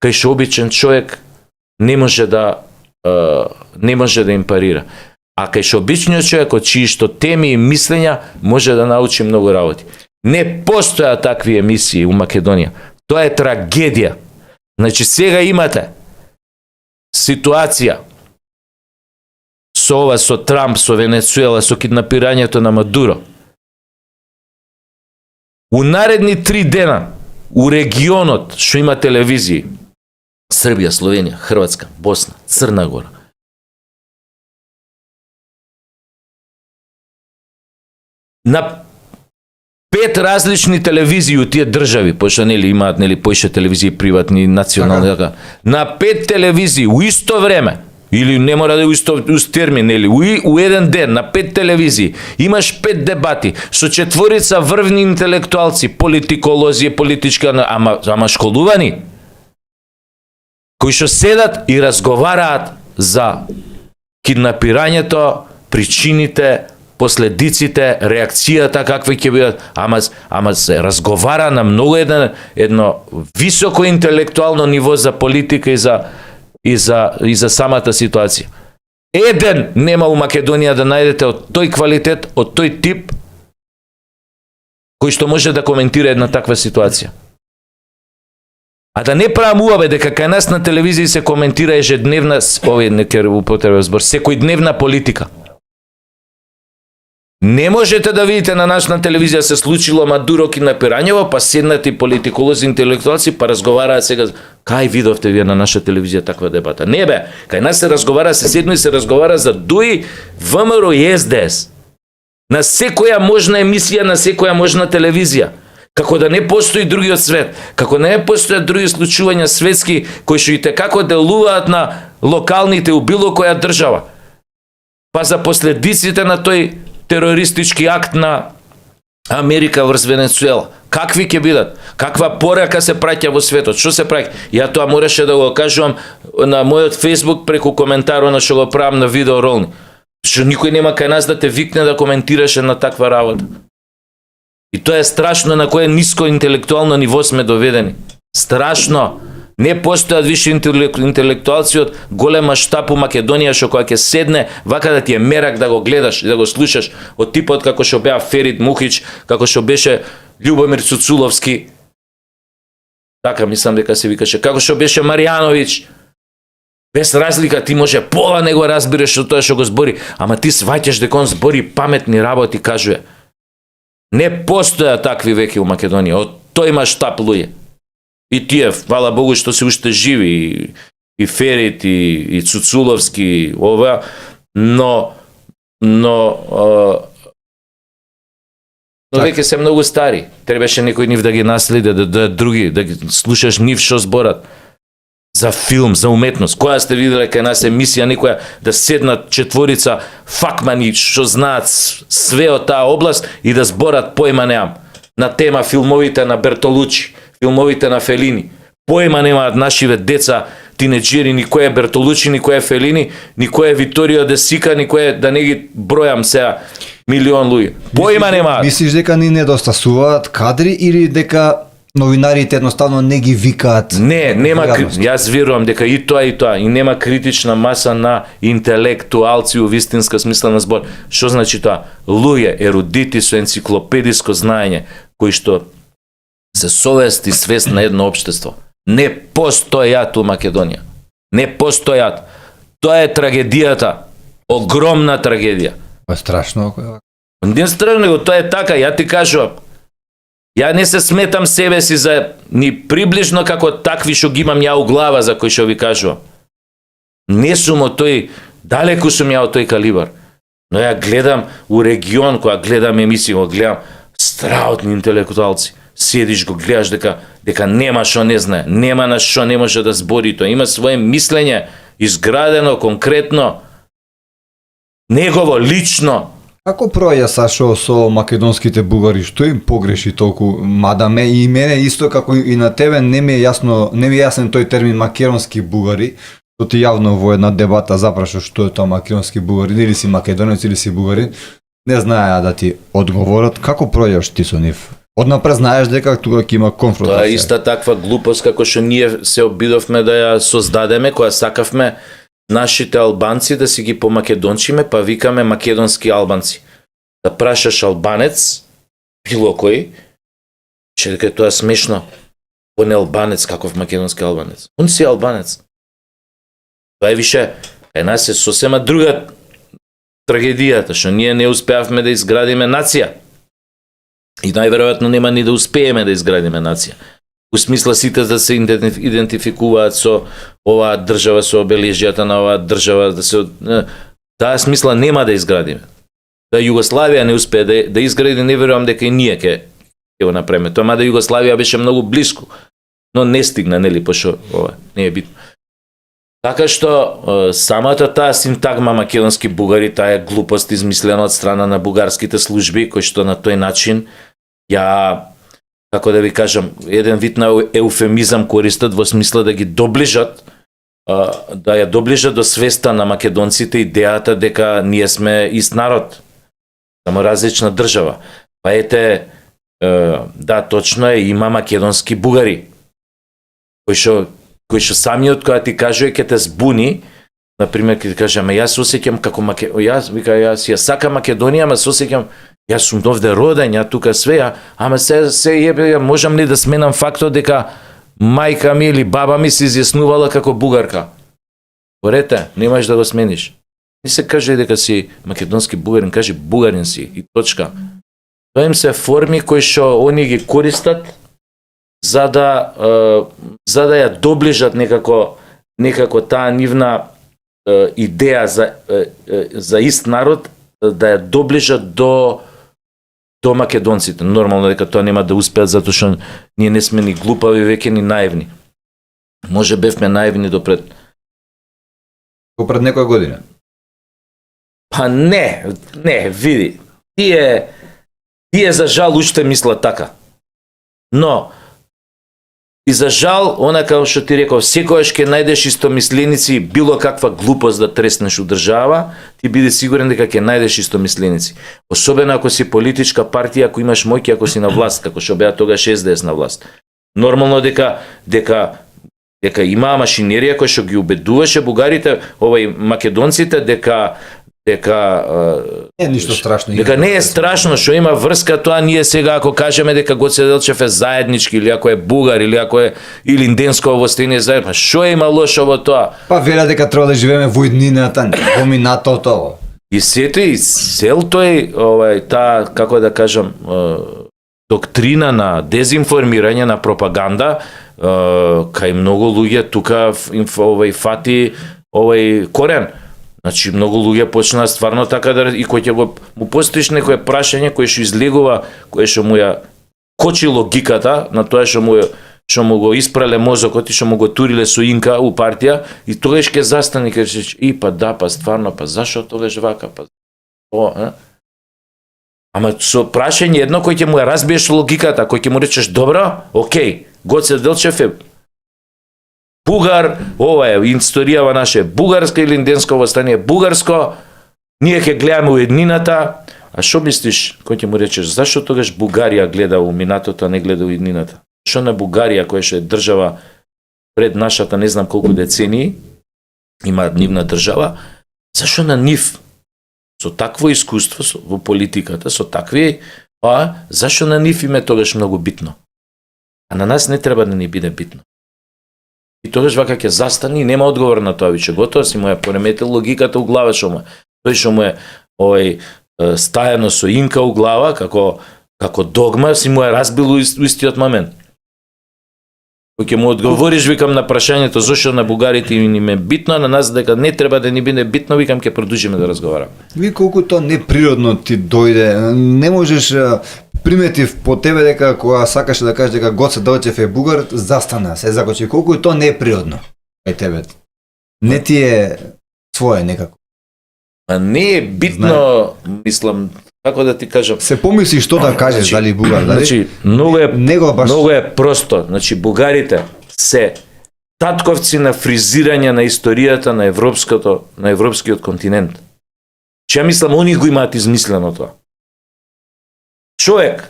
кај што обичен човек не може да им парира. А кај што обичниот човек од чии што теми и мислења може да научи многу работи. Не постојат такви емисии у Македонија. Тоа е трагедија. Значи сега имате ситуација со Трамп, со Венецуела, со киднапирањето на Мадуро. У наредни 3 дена у регионот што има телевизии Србија, Словенија, Хрватска, Босна, Црна Гора. На 5 различни телевизии у тие држави, пошто имаат поише телевизии приватни, национални, така. На 5 телевизии у исто време, или не мора да е уст термин, у еден ден, на 5 телевизии, имаш 5 дебати со 4 врвни интелектуалци, политиколози, политички, ама школувани, кои што седат и разговараат за киднапирањето, причините, последиците, реакцијата какви ќе бидат, ама се разговара на многу едно високо интелектуално ниво за политика и за самата ситуација. Еден нема у Македонија да најдете од тој квалитет, од тој тип, кој што може да коментира една таква ситуација. А да не правам убаве дека кај нас на телевизија се коментира ежедневна, секојдневна политика. Не можете да видите на нашна телевизија се случило Мадуро киднапирањево, па седнати политиколози, интелектуалци, па разговараат сега. Кај видовте вие на наша телевизија таква дебата? Не бе, кај нас се разговара, се седно и се разговара за ДУИ, ВМРО и СДС. На секоја можна емисија, на секоја можна телевизија. Како да не постои другиот свет, како да не постојат други случувања светски кои што и како делуваат на локалните у било која држава. Па за последиците на тој терористички акт на Америка врз Венецуела. Какви ќе бидат? Каква порака се праќа во светот? Што се праќа? Ја тоа мораше да го кажувам на мојот Facebook преку коментаро на што го правам на видео ролни. Што никој нема кај нас да те викне да коментираш на таква работа. И тоа е страшно на кое ниско интелектуално ниво сме доведени. Страшно. Не постојат више интелектуалци од голема штап у Македонија што кога ќе седне, вака да ти е мерак да го гледаш и да го слушаш, од типот како што беа Ферит Мухич, како што беше Љубомир Цуцуловски. Така мислам дека се викаше, како што беше Маријановиќ. Без разлика, ти може пола не го разбираш од тоа што го збори, ама ти сваќаш дека он збори паметни работи, кажува. Не постоја такви веќе у Македонија, од тој маштаб луѓе. И тие, фала Богу што се уште живи, и Ферит, и Цуцуловски, ова, но веќе се многу стари. Требаше некој нив да ги наследи, да други, да ги слушаш нив што зборат. За филм, за уметност. Која сте виделе кај нас емисија некоја да седнат четворица факмани што знаат све од таа област и да зборат појма неам на тема филмовите на Бертолучи, филмовите на Фелини. Појма немаат нашиве деца, тинеџери, ни кој е Бертолучи, ни кој е Фелини, ни кој е Виторио де Сика, ни кој е, да не ги бројам сега, милион луѓе. Појма немаат. Мислиш дека ни недостасуваат кадри или дека новинарите едноставно не ги викаат? Не, нема, јас верувам дека и тоа, и нема критична маса на интелектуалци у вистинска смисла на збор. Што значи тоа? Луѓе, ерудити со енциклопедиско знаење, кои што се совест и свест на едно општество. Не постојат у Македонија. Не постојат. Тоа е трагедијата. Огромна трагедија. Тоа е страшно. Не страшно, тоа е така, ја ти кажувам. Ја не се сметам себе си за ни приближно како такви што ги имам ја у глава за кои што ви кажувам. Не сум од тој, далеку сум ја од тој калибар. Но ја гледам у регион, кога гледам емисија, го гледам страутни интелектуалци. Седиш, го гледаш дека нема што не знае, нема на што не може да збори тоа. Има свое мислење, изградено, конкретно, негово, лично. Како проја, Сашо, со македонските бугари, што им погреши толку? Мада и мене исто како и на тебе не ми е јасен тој термин македонски бугари, што ти јавно во една дебата запрашаш што е тоа македонски бугари, или си македонец или си бугарин, не знаеа да ти одговорат. Како пројаш ти со нив? Однапред знаеш дека тука ќе има конфронтација. Тоа е иста таква глупост како што ние се обидовме да ја создадеме, која сакавме нашите албанци да си ги помакедончиме, па викаме македонски албанци. Да прашаш албанец, било кој, че дека тоа е смешно. Он е албанец, каков македонски албанец. Он си албанец. Тоа е више, нас е сосема друга трагедијата, што ние не успеавме да изградиме нација. И најверојатно нема ни да успееме да изградиме нација. У смисла сите да се идентификуваат со оваа држава, со обележјата на оваа држава, да се таа смисла нема да изградиме. Да Југославија не успее да изгради, не верувам дека и ние ќе го направиме. Тоа мада Југославија беше многу блиску, но не стигна, нели, пошто ова не е битно. Така што самата таа синтагма македонски бугари, таа е глупост измислена од страна на бугарските служби, кои што на тој начин ја, како да ви кажам, еден вид на еуфемизам користат во смисла да ги доближат, да ја доближат до свеста на македонците идејата дека ние сме ист народ, само различна држава. Па ете, да, точно е, има македонски бугари, кои што самиот кога ти кажува ќе те збуни, например, ќе ти каже, ама јас осеќам како јас ја сакам Македонија, ама се осеќам, јас сум овде роден, ја тука све, ама се јебе, можам ли да сменам фактот дека мајка ми или баба ми се изјаснувала како бугарка? Порете, немаш да го смениш. Не се каже дека си македонски бугарин, каже бугарин си и точка. Тоа им се форми кои што они ги користат за да ја доближат некако таа нивна идеја за ист народ, да ја доближат до македонците. Нормално дека тоа нема да успеат, затоа што ние не сме ни глупави веќе, ни наивни. Може бевме наивни до пред некоја година. Па не, види. Тие за жал уште мислат така. Но и за жал, онака што ти реков, секојаш ќе најдеш истомисленици, било каква глупост да треснеш у држава, ти биди сигурен дека ќе најдеш истомисленици. Особено ако си политичка партија, ако имаш моќ, ако си на власт, како што беа тогаш СДС на власт. Нормално дека имаа машинерија која што ги убедуваше бугарите, македонците дека Не е ништо страшно. Дека не е страшно што има врска тоа, ние сега ако кажеме дека Гоце Делчев е заеднички или ако е бугар или ако е Илинденско овостение заедно, што има лошо во тоа? Па велат дека треба да живееме во иднината, во минатото. И сето и цел тој таа, како да кажам, доктрина на дезинформирање, на пропаганда, кај многу луѓе тука фати корен. Значи многу луѓе почнаа стварно така да и кој ќе го му постоиш некое прашање кое што излегува, кое што му ја кочи логиката на тоа што му го испрале мозокот и што му го туриле со инка у партија, и тогаш ќе застане и ќе рече па да, па стварно, па зашо тогаш вака, па Ама со прашање едно кој ќе му ја разбиеш логиката, кој ќе му речеш добро, окей, Гоце Делчев е бугар, ова е историјава наша, бугарска или инденско востание, бугарско, ние ќе гледаме у еднината, а што мислиш, кој ќе му речеш, зашто тогаш Бугарија гледа у минатото, а не гледа у еднината? Што на Бугарија, која што е држава пред нашата не знам колку децении, има нивна држава, зашто на нив, со такво искуство во политиката, со такви, зашто на нив им е тогаш многу битно? А на нас не треба да ни биде битно. И тогаш вака ќе застани и нема одговор на тоа, виќе готово си му ја пореметил логиката у глава што му е. Тој што му е стајано со инка у глава, како догма, си му е разбил у истиот момент. Кој ќе му одговориш, викам, на прашањето зошто на бугарите им е битно, а на нас дека не треба да ни биде битно, викам, ќе продолжиме да разговараме. Ви колку тоа неприродно ти дојде, не можеш приметив по тебе дека кога сакаше да кажеш дека Гоце Делчев е бугар, застана, се закочи, колку тоа не е природно. Ај тебе. Не ти е своje некако. А не е битно, мислам, како да ти кажам. Се помисли што да кажеш, дали бугар, дали? Значи, многу е просто. Значи, бугарите се татковци на фризирање на историјата на европскиот континент. Че ја мислам, они го имаат измислено тоа. Човек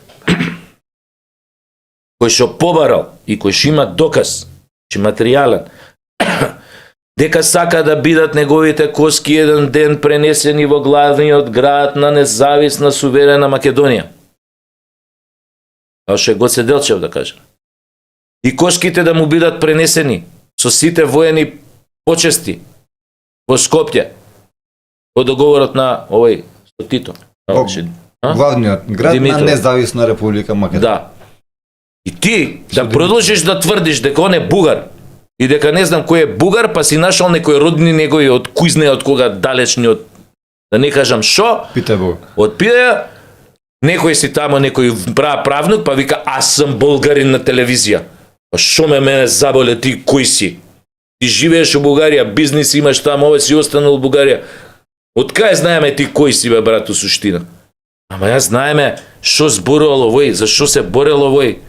кој што побарал и кој што има доказ, че материјален, дека сака да бидат неговите коски еден ден пренесени во главниот град на независна суверена Македонија. Као што е Гоце Делчев, да кажем. И коските да му бидат пренесени со сите воени почести во Скопје, во договорот на со Тито. Главниот град Димитров. На независна република Македонија. Да. И ти да продолжиш да тврдиш дека он е бугар и дека не знам кој е бугар, па си нашол некој родни негови од кој знае од кога далечни, од да не кажам шо. Питај Бог. Од Пиреја, некој си тамо, некој правнук, па вика аз сум болгарин на телевизија. Па шо мене заболе, ти кој си? Ти живееш у Бугарија, бизнис имаш таму, овој си останал у Бугарија. Од кај знаеме ти кој си, бе, брат, у суштина? Ама ја знаеме што зборувал овој, зашто се борел овој.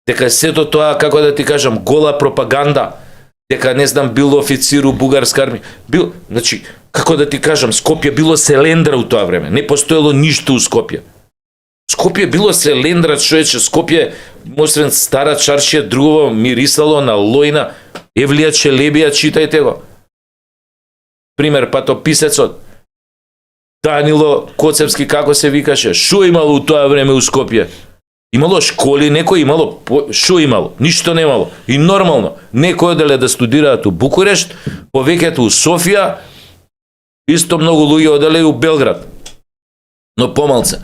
Дека сето тоа, како да ти кажам, гола пропаганда, дека не знам бил официр у бугарска армија. Бил, значи, како да ти кажам, Скопје било селендра у тоа време, не постоело ништо у Скопје. Скопје било селендра, човече, Скопје, освен стара чаршија, друго мирисало на лојна, Евлија Челебија, читајте го. Пример, патописецот. Данило Коцевски, како се викаше, шо имало у тоа време у Скопје? Имало школи, некој имало, шо имало? Ништо немало. И нормално, некој оделе да студираат у Букурешт, повеќето у Софија, исто многу луѓе оделе у Белград. Но помалце.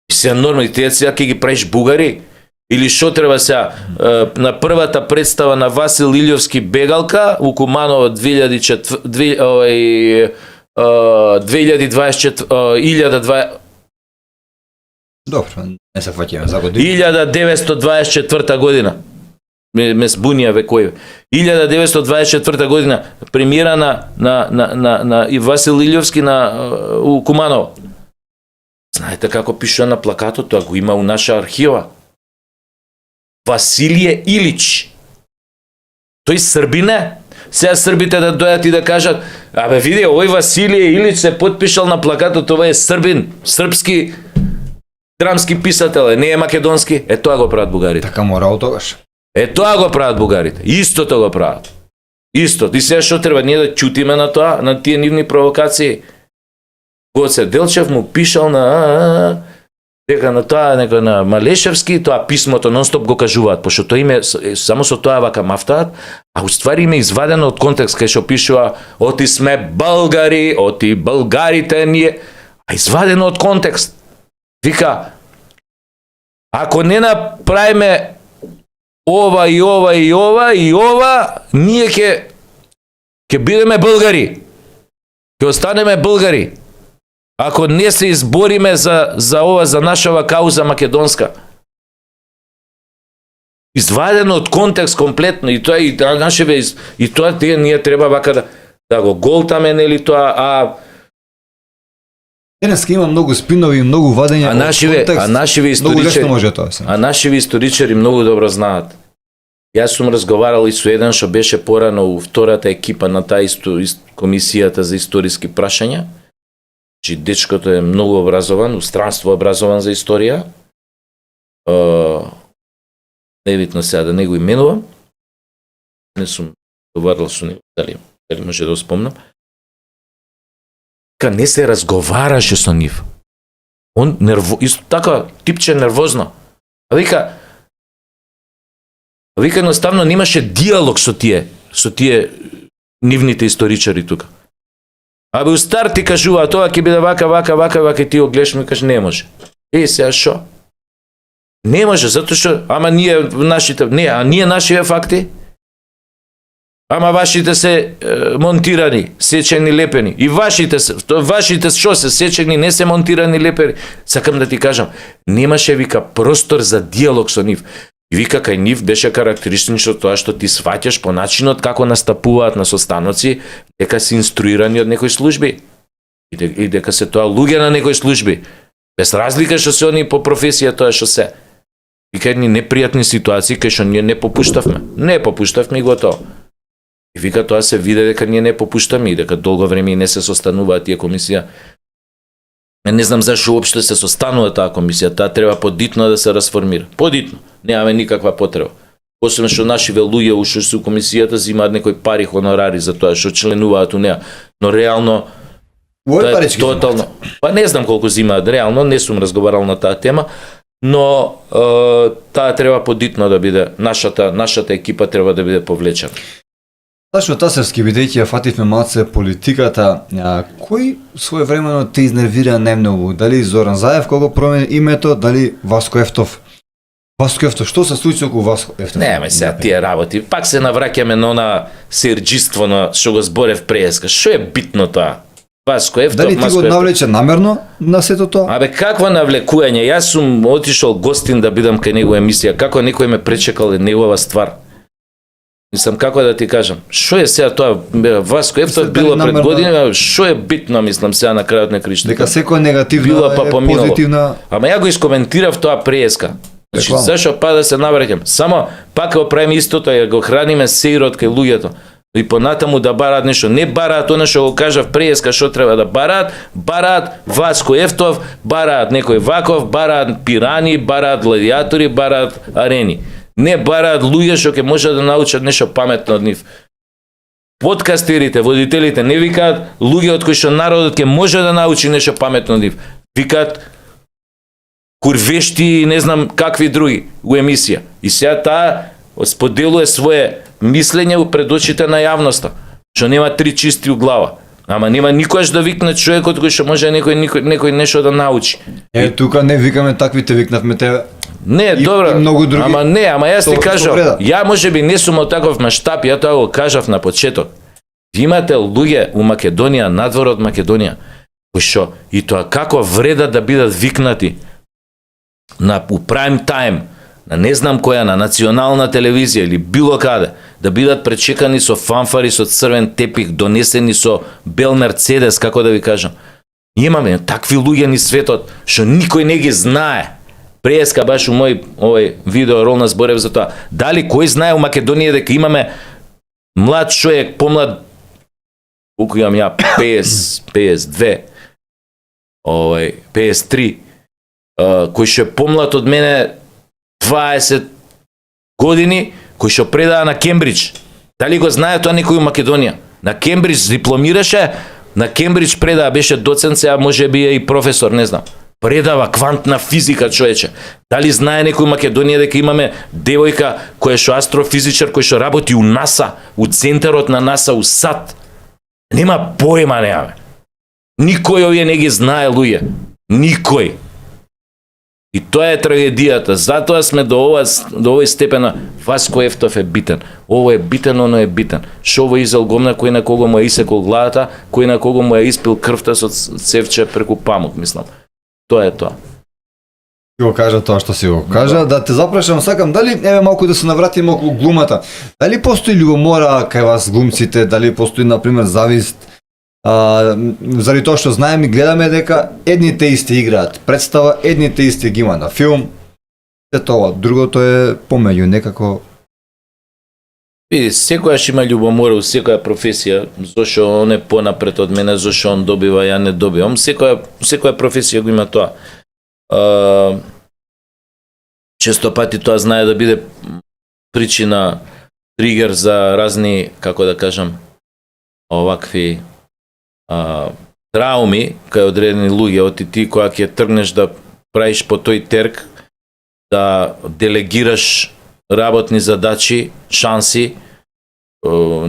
И се нормално, и тие сега ќе ги правиш бугари? Или шо треба сега, на првата представа на Васил Илјовски Бегалка, у Куманово 2024 Добро, не се фаќаме за година. 1924 година. Ме збунија векоје. 1924 година премиера на Васил Илјовски у Куманово. Знаете како пишува на плакатот, тоа го има у наша архива. Василije Илич. Тој Србин е. Сега србите да дојат и да кажат, абе види, овој Василije Илич се потпишал на плакатот, ова е србин, српски драмски писател, не е македонски. Е тоа го прават бугарите. Така морало тогаш. Е тоа го прават бугарите. Истото го прават. Исто. И сега што треба ние да ќутиме на тоа, на тие нивни провокации? Гоце Делчев му пишал на дека на тоа некој на Малешевски, тоа писмото нонстоп го кажуваат, пошто тоа име само со тоа вака мафтаат, а уствари име извадено од контекст кај што пишува оти сме българи, оти българите ние, а извадено од контекст. Вика, ако не направиме ова и ова и ова и ова, ние ќе бидеме българи. Ќе останеме българи. Ако не се избориме за ова, за нашава кауза македонска. Извадено од контекст комплетно и тоа и нашеве и тоа ние треба вака да го голтаме, нели тоа, Денеска има многу спинови и многу вадења од контекст. А нашиве историчари многу добро знаат. Јас сум разговарал и со еден што беше порано у втората екипа на таа комисијата за историски прашања. Че дечкото е многу образован, устранство образован за историја. Невитно сега да не го именувам. Не сум говорил со него, дали може да го спомнам. Не се разговараше со нив. Он исто така типче нервозно. А вика едноставно немаше диалог со тие нивните историчари тука. Абе у старт ти кажува тоа ќе биде вака и ти го гледаш ми кажеш не може. Сега шо? Не може затоа што ние нашите факти. Ама вашите се монтирани, сечени, лепени. И вашите што се сечени, не се монтирани, лепени. Сакам да ти кажам, немаше вика простор за диалог со нив. И вика кај нив беше карактеристично тоа што ти сваќаш по начинот како настапуваат на состаноци, дека се инструирани од некои служби. И дека се тоа луѓе на некои служби. Без разлика што се они по професија тоа што се. И кај едни непријатни ситуации кај што ние не попуштавме и готово. И вика тоа се виде дека ние не попуштаме и дека долго време не се состануваат тие комисија. Не знам зашо уопште се состанува таа комисија, таа треба подитно да се расформира. Подитно, немаме никаква потреба. Освен што нашиве луѓе уште се у комисијата земаат некои пари хонорари за тоа што членуваат у неа, но реално тотално. Па не знам колку земаат реално, не сум разговарал на таа тема, но таа треба подитно да биде, нашата екипа треба да биде повлечена. Сашо Тасевски, бидејќи ја фативме малце политиката, кој своевремено те изнервира најмногу? Дали Зоран Заев кога промени името, дали Васко Ефтов? Васко Ефтов, што се случи околу Васко Ефтов? Не, сега тие работи. Пак се навраќаме на она серџиство на што го зборев преска. Што е битно тоа? Васко Ефтов, дали ти го навлече намерно на сето тоа? Абе, какво навлекување? Јас сум отишол гостин да бидам кај него емисија. Како некој ме пречекал е негова ствар. Мислам, како да ти кажам, што е сега тоа, Васко Ефтов било пред година, што е битно, мислам, сега на крајот на кришта. Дека секој негативна е позитивна. Ама ја го искоментирав тоа преска. Значи, зашо па да се навраќам? Само пак го правиме истото, ја го храниме сеирот кај луѓето. И понатаму да бараат нешто. Не бараат она што го кажав преска што треба да бараат Васко Ефтов, бараат некој Ваков, бараат пирани, бараат гладиатори, бараат арени. Не бараат луѓе што ќе можат да научат нешто паметно од нив. Подкастерите, водителите не викаат луѓе од кои што народот ќе може да научи нешто паметно од нив. Викаат курвешти и не знам какви други у емисија. И сега таа споделува свое мислење пред очите на јавноста, што нема три чисти у глава. Ама нема никош да викне човекот кој што може некој нешто да научи. Тука не викаме таквите, викнавме те. Не, добро. Ама јас ти кажам, ја можеби не сум од таков маштаб, ја тоа го кажав на почеток. Ви имате луѓе у Македонија, надвор од Македонија, кои што и тоа како вреда да бидат викнати у прайм тајм, на не знам која, на национална телевизија или било каде, да бидат пречекани со фанфари, со црвен тепих, донесени со бел Мерцедес, како да ви кажам. Имаме такви луѓе низ светот што никој не ги знае. Преска баш у мој овој видео рол зборев за тоа. Дали кој знае у Македонија дека имаме млад човек, помлад, колку имам ја, 52, 53, кој што е помлад од мене 20 години, кој што предава на Кембридж. Дали го знае тоа некој у Македонија? На Кембридж дипломираше, на Кембридж предава, беше доцент, сега може би е и професор, не знам. Предава квантна физика, човече. Дали знае некој у Македонија дека имаме девојка која што астрофизичар, кој што работи у НАСА, у центарот на НАСА, у САД? Нема поема, немаме. Никој овие не ги знае, луѓе. Никој. И тоа е трагедијата. Затоа сме до овој степен. Васко Ефтов е битен. Ово е битен, оно е битен. Шово изел гомна, кој на кого му е исекол главата, кој на кого му е испил крвта со цевче преку памук, мислам. Тоа е тоа. Си го кажа тоа што си го кажа, да те запрашам, сакам дали еве малку да се навратиме околу глумата. Дали постои љубомора кај вас глумците, дали постои на пример завист? Заради тоа што знаеме и гледаме дека едните исти играат представа, едните исти ги има на филм. Се тоа, другото е помеѓу некако. Види, секојаш има љубомора у секоја професија, зошто он е понапред од мене, зошто он добива, ја не добивам. Секоја професија го има тоа. Често пати тоа знае да биде причина, тригер за разни, како да кажам, овакви трауми кај одредени луѓе, оти ти кога ќе тргнеш да правиш по тој терк, да делегираш работни задачи, шанси,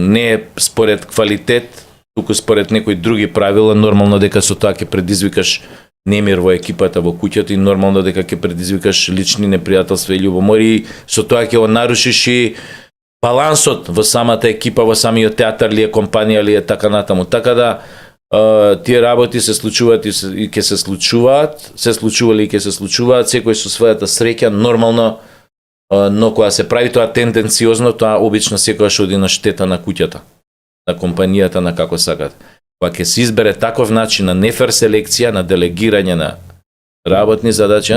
не според квалитет, туку според некои други правила, нормално дека со тоа ќе предизвикаш немир во екипата, во куќата и нормално дека ќе предизвикаш лични непријателства и љубомори, со тоа ќе го нарушиш и балансот во самата екипа, во самиот театар ли е, компанија ли е, така натаму. Така да тие работи се случуваат и ќе се случуваат, се случували и ќе се случуваат, секој со својата среќа, нормално, но кога се прави тоа тенденциозно, тоа обично секогаш оди на штета на куќата, на компанијата, на како сакат. Кога ќе се избере таков начин на нефер селекција, на делегирање на работни задачи,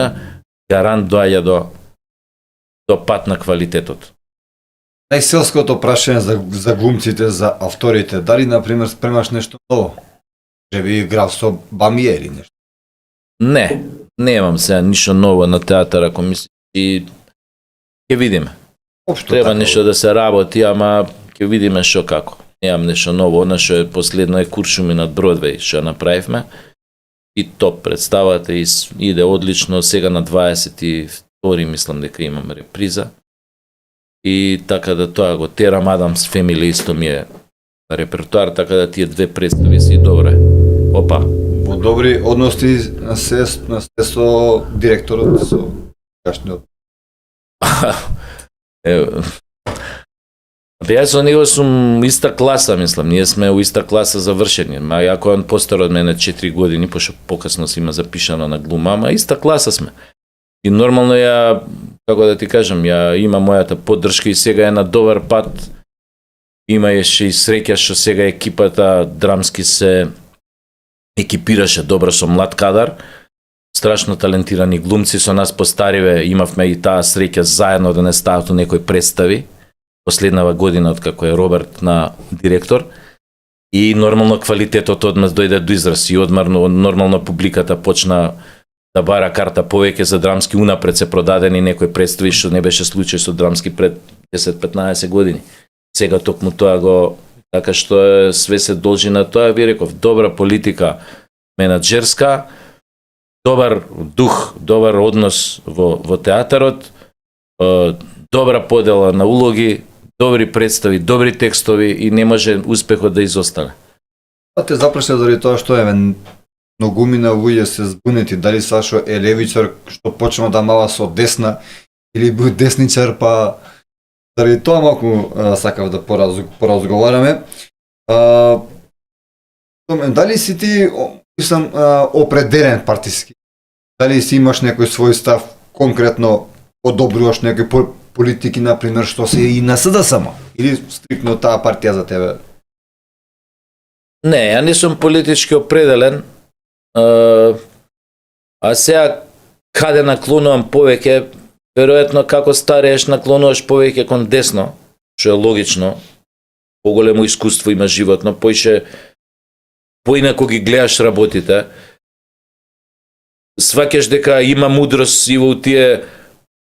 гарант доаѓа до пат на квалитетот. Најселското прашање за глумците, за авторите, дали на пример спремаш нешто ново? Че би играв со Бамие или нешто? Не, немам сега ништо ново на театар, ако мислиш, и ќе видиме. Општо Треба така, нешто да се работи, ама ќе видиме што како. Немам нешто ново, она што е последно е Куршуми над Бродвеј, што направивме. И топ представата иде одлично, сега на 22 мислам дека имам реприза. И така да тоа го терам, Адамс Фемили исто ми е репертуар, така да тие две представи си добре. Опа. Во добри односи се со директорот, со кашниот. Јас со него сум иста класа, мислам. Ние сме у иста класа завршени. Ма јако он постар од мене 4 години, пошто покасно си има запишано на глума, ама иста класа сме. И нормално ја, како да ти кажам, ја има мојата поддршка и сега е на добар пат. Имаше и среќа што сега екипата драмски се екипираше добро со млад кадар. Страшно талентирани глумци со нас постариве, имавме и таа среќа заедно да не стават у некои представи. Последнава година откако е Роберт на директор. И нормално квалитетот одмah дојде до израз и нормално публиката почна да бара карта повеќе за драмски, унапред се продадени некои представи што не беше случај со драмски пред 10-15 години. Сега токму тоа го, така што све се должи на тоа, ви реков, добра политика менаџерска, добар дух, добар однос во театарот, добра подела на улоги, добри представи, добри текстови и не може успехот да изостане. Те запрашав заради тоа што многумина луѓе се збунети, дали Сашо е левичар што почна да мава со десна или бил десничар, па заради тоа малку сакав да поразговараме. Дали си ти, мислам, определен партиски? Дали си имаш некој свој став, конкретно одобруваш некои политики, например, што се и на СДСМ? Или стрикно таа партија за тебе? Не, ја не сум политички определен, А сега каде наклонувам повеќе, веројатно како старееш наклонуваш повеќе кон десно, што е логично. Поголемо искуство има животно, поинако ги гледаш работите. Сваќаш дека има мудрост и во тие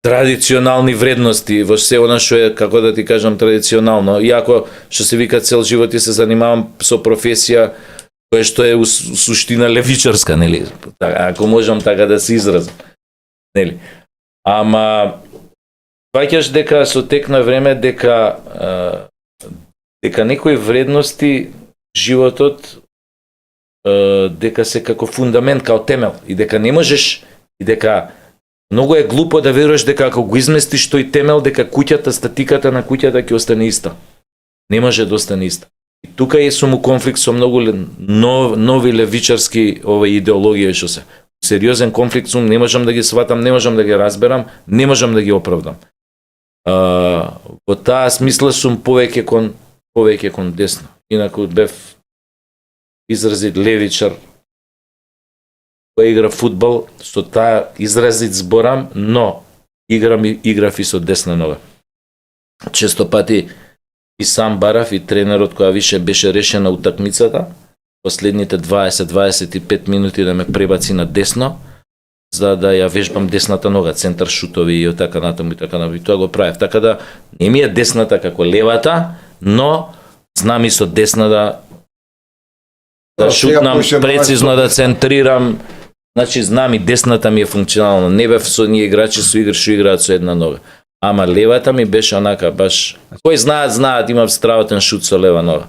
традиционални вредности, во се она што е, како да ти кажам, традиционално. Иако, што се вика, цел живот и се занимавам со професија која што е суштина левичарска, нели? Ако можам така да се изразам. Нели? Ама сваќаш дека со тек на време дека некои вредности животот дека се како фундамент, како темел и дека не можеш и дека многу е глупо да веруваш дека ако го изместиш тој темел дека куќата, статиката на куќата ќе остане иста. Не може да остане иста. И тука е сум у конфликт со многу нови левичарски идеологија што се. Сериозен конфликт сум, не можам да ги сватам, не можам да ги разберам, не можам да ги оправдам. Во таа смисла сум повеќе кон десно. Инаку бев изразит левичар кој игра фудбал, со таа изразит зборам, но играв и со десна нога. Често пати и сам барав и тренерот која више беше решена утакмицата, последните 20-25 минути да ме пребаци на десно, за да ја вежбам десната нога, центар шутови и така натаму и така натаму. И тоа го правев. Така да не ми е десната како левата, но знам и со десна да шутнам прецизно, да центрирам. Значи знам и десната ми е функционална. Не бев со ние играчи со што играат со една нога. Ама левата ми беше онака баш. Кој знаат, имам стравотен шут со лева нога.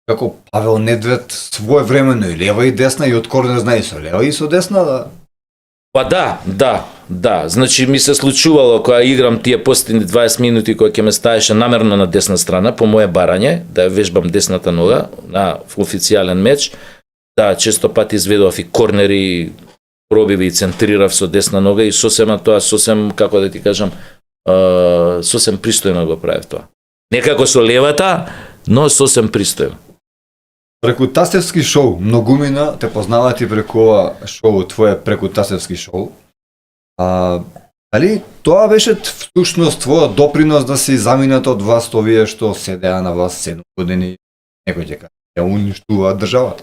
Како Павел Недвед своевремено и лева и десна и од корнер знае со лева и со десна, да. Па да. Значи ми се случувало кога играм тие последни 20 минути кои ќе ме ставеше намерно на десна страна по моje барање, да вежбам десната нога на официјален меч. Да, често пати изведував и корнери, пробиви и центрирав со десна нога и сосем, како да ти кажам, сосем пристојно го правев тоа. Некако со левата, но сосем пристојно. Преку Тасевски шоу, многумина те познаваат и преку ова шоу, твое преку Тасевски шоу. Дали тоа беше всушност твојот допринос да се заминат од власт овие што седеа на власт 7 години, некој ќе каже, ја уништуваат државата?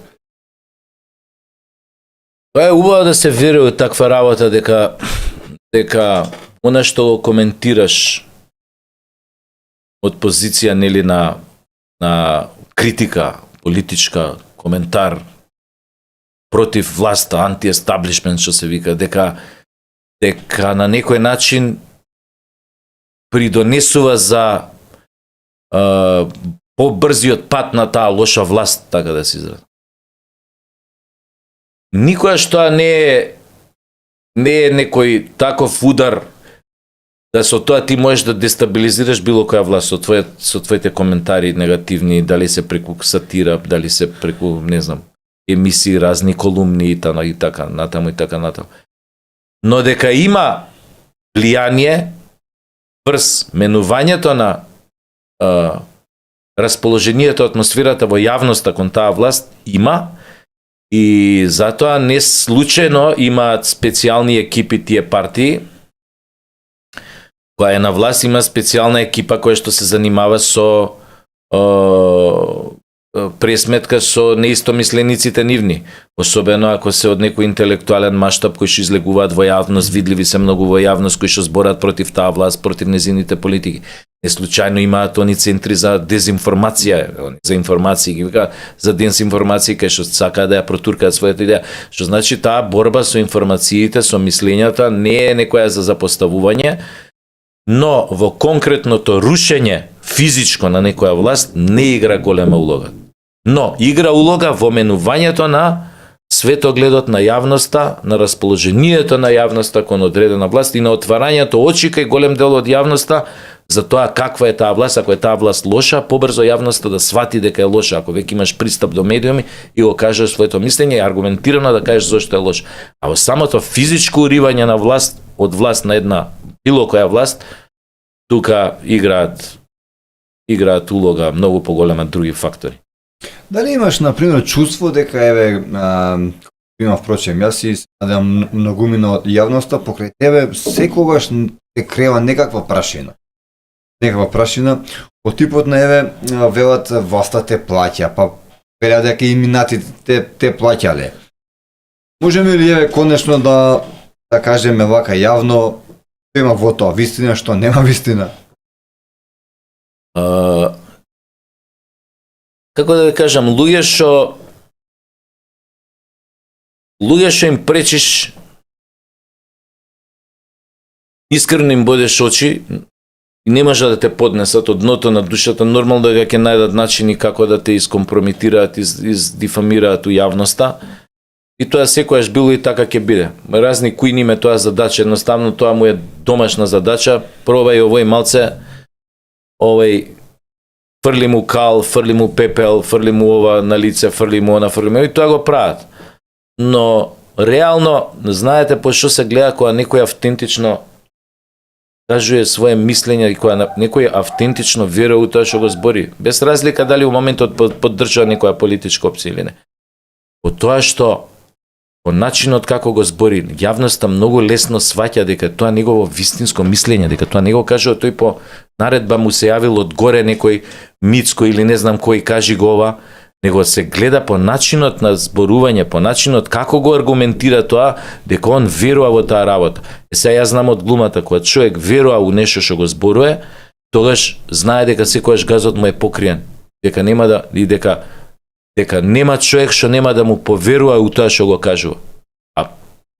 Тоа е убаво да се верува таква работа дека она што го коментираш од позиција нели на критика политичка, коментар против власта, анти-естаблишмент што се вика, дека на некој начин придонесува за побрзиот пат на таа лоша власт, така да се изразам. Никоја што не е некој таков удар да со тоа ти можеш да дестабилизираш било која власт со твоите коментари негативни, дали се преку сатира, дали се преку, не знам, емисии, разни колумни и така натаму и така натаму. Но дека има влијание врз менувањето на расположението, атмосферата во јавноста кон таа власт има. И затоа не случајно имаат специјални екипи тие партии, која е на власт, има специјална екипа која што се занимава со пресметка со неистомислениците нивни, особено ако се од некој интелектуален маштаб кој што излегуваат во јавност, видливи се многу во јавност, кои што зборат против таа власт, против незините политики. Не случајно имаат они центри за дезинформација, за информации, ги вика за дезинформација кај што сакаат да ја протуркаат својата идеја. Што значи таа борба со информациите, со мислењата не е некоја за запоставување, но во конкретното рушење физичко на некоја власт не игра голема улога. Но игра улога во менувањето на светогледот на јавноста, на расположението на јавноста кон одредена власт и на отварањето очи кај голем дел од јавноста за тоа каква е таа власт. Ако е таа власт лоша, побрзо јавноста да свати дека е лоша. Ако веќе имаш пристап до медиуми и го кажеш своето мислење и аргументирано да кажеш зошто е лош. А во самото физичко уривање на власт, од власт на една било која власт, тука играат улога многу поголема други фактори. Дали имаш, например, чувство дека има впрочем јас и се надевам многумина од јавноста покрај тебе секогаш се крева некаква прашина. Некаква прашина од типот на еве велат власта те плаќа, па велат дека и минатите те плаќале. Можеме ли еве конечно да кажеме вака јавно што има во тоа вистина, што нема вистина? Како да ви кажам, луѓе што им пречиш, искрено им бодеш очи и не може да те поднесат од дното на душата, нормално дека ќе најдат начини како да те искомпрометираат, издифамираат у јавноста. И тоа секојаш било и така ќе биде. Разни кои ниме тоа задача, едноставно тоа му е домашна задача, пробај овој малце, фрли му кал, фрли му пепел, фрли му ова на лице, фрли му она, фрли му, и тоа го прават. Но реално, знаете по што се гледа кога некој автентично кажува свое мислење и кога некој автентично верува у тоа што го збори, без разлика дали у моментот поддржува некоја политичка опција или не. По тоа што по начинот како го збори, јавноста многу лесно сваќа дека тоа негово вистинско мислење, дека тоа не го кажува тој по наредба му се јавил од горе некој Мицко или не знам кој кажи го ова, него се гледа по начинот на зборување, по начинот како го аргументира тоа, дека он верува во таа работа. Сега јас знам од глумата, кога човек верува у нешто што го зборува, тогаш знае дека секојаш газот му е покриен, дека нема да и дека нема човек што нема да му поверува у тоа што го кажува. А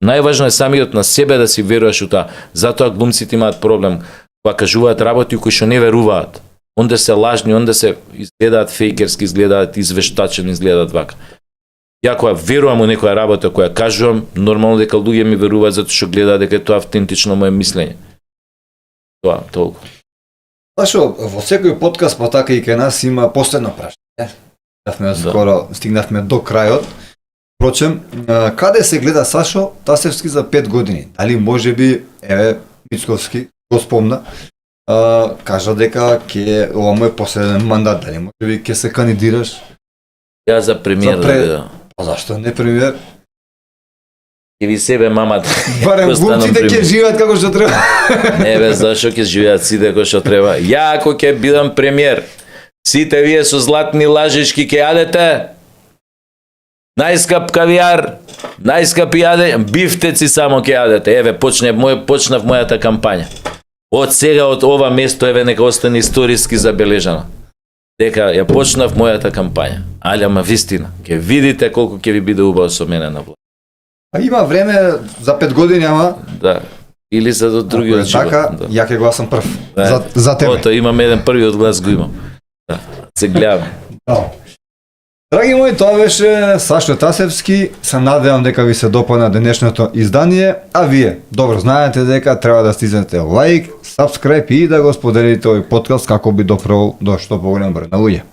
најважно е самиот на себе да си веруваш у тоа. Затоа глумците имаат проблем кога кажуваат работи кои што не веруваат. Онде се лажни, онде се изгледаат фейкерски, изгледаат извештачени, изгледаат вака. Ја кога верувам у некоја работа која кажувам, нормално дека луѓе ми веруваат затоа што гледаат дека тоа автентично мое мислење. Тоа толку. Сашо, во секој подкаст па така и кај нас има последно прашање. Скоро стигнавме до крајот. Впрочем, каде се гледа Сашо Тасевски за 5 години? Дали можеби, еве, Мицковски го спомна, кажа дека ќе ова му е последен мандат, дали можеби ќе се кандидираш? Ја за премиер да бидам. А зашто не премиер? И ви себе мамата. Барем глумците ќе живеат како што треба. Не бе, зашо ќе живеат сите како што треба? Ја ако ќе бидам премиер, сите вие со златни лажички ќе јадете? Најскап кавијар, најскапи бифтеци само ќе јадете. Еве, почнав мојата кампања. Од сега, од ова место, еве, нека остане историски забележано. Дека ја почнав мојата кампања. Ама вистина, ќе видите колку ќе ви биде убаво со мене на власт. А има време за 5 години, ама? Да. Или за до другиот живот. Така, да. ја ќе гласам прв. Да. За тебе. Ото, имам еден првиот глас, го имам. Да. Се гледам. Да. Драги мои, тоа беше Сашо Тасевски. Се надевам дека ви се допадна денешното издание, а вие добро знаете дека треба да стиснете лайк, сабскрајб и да го споделите овој подкаст како би допрал до што поголем број на луѓе.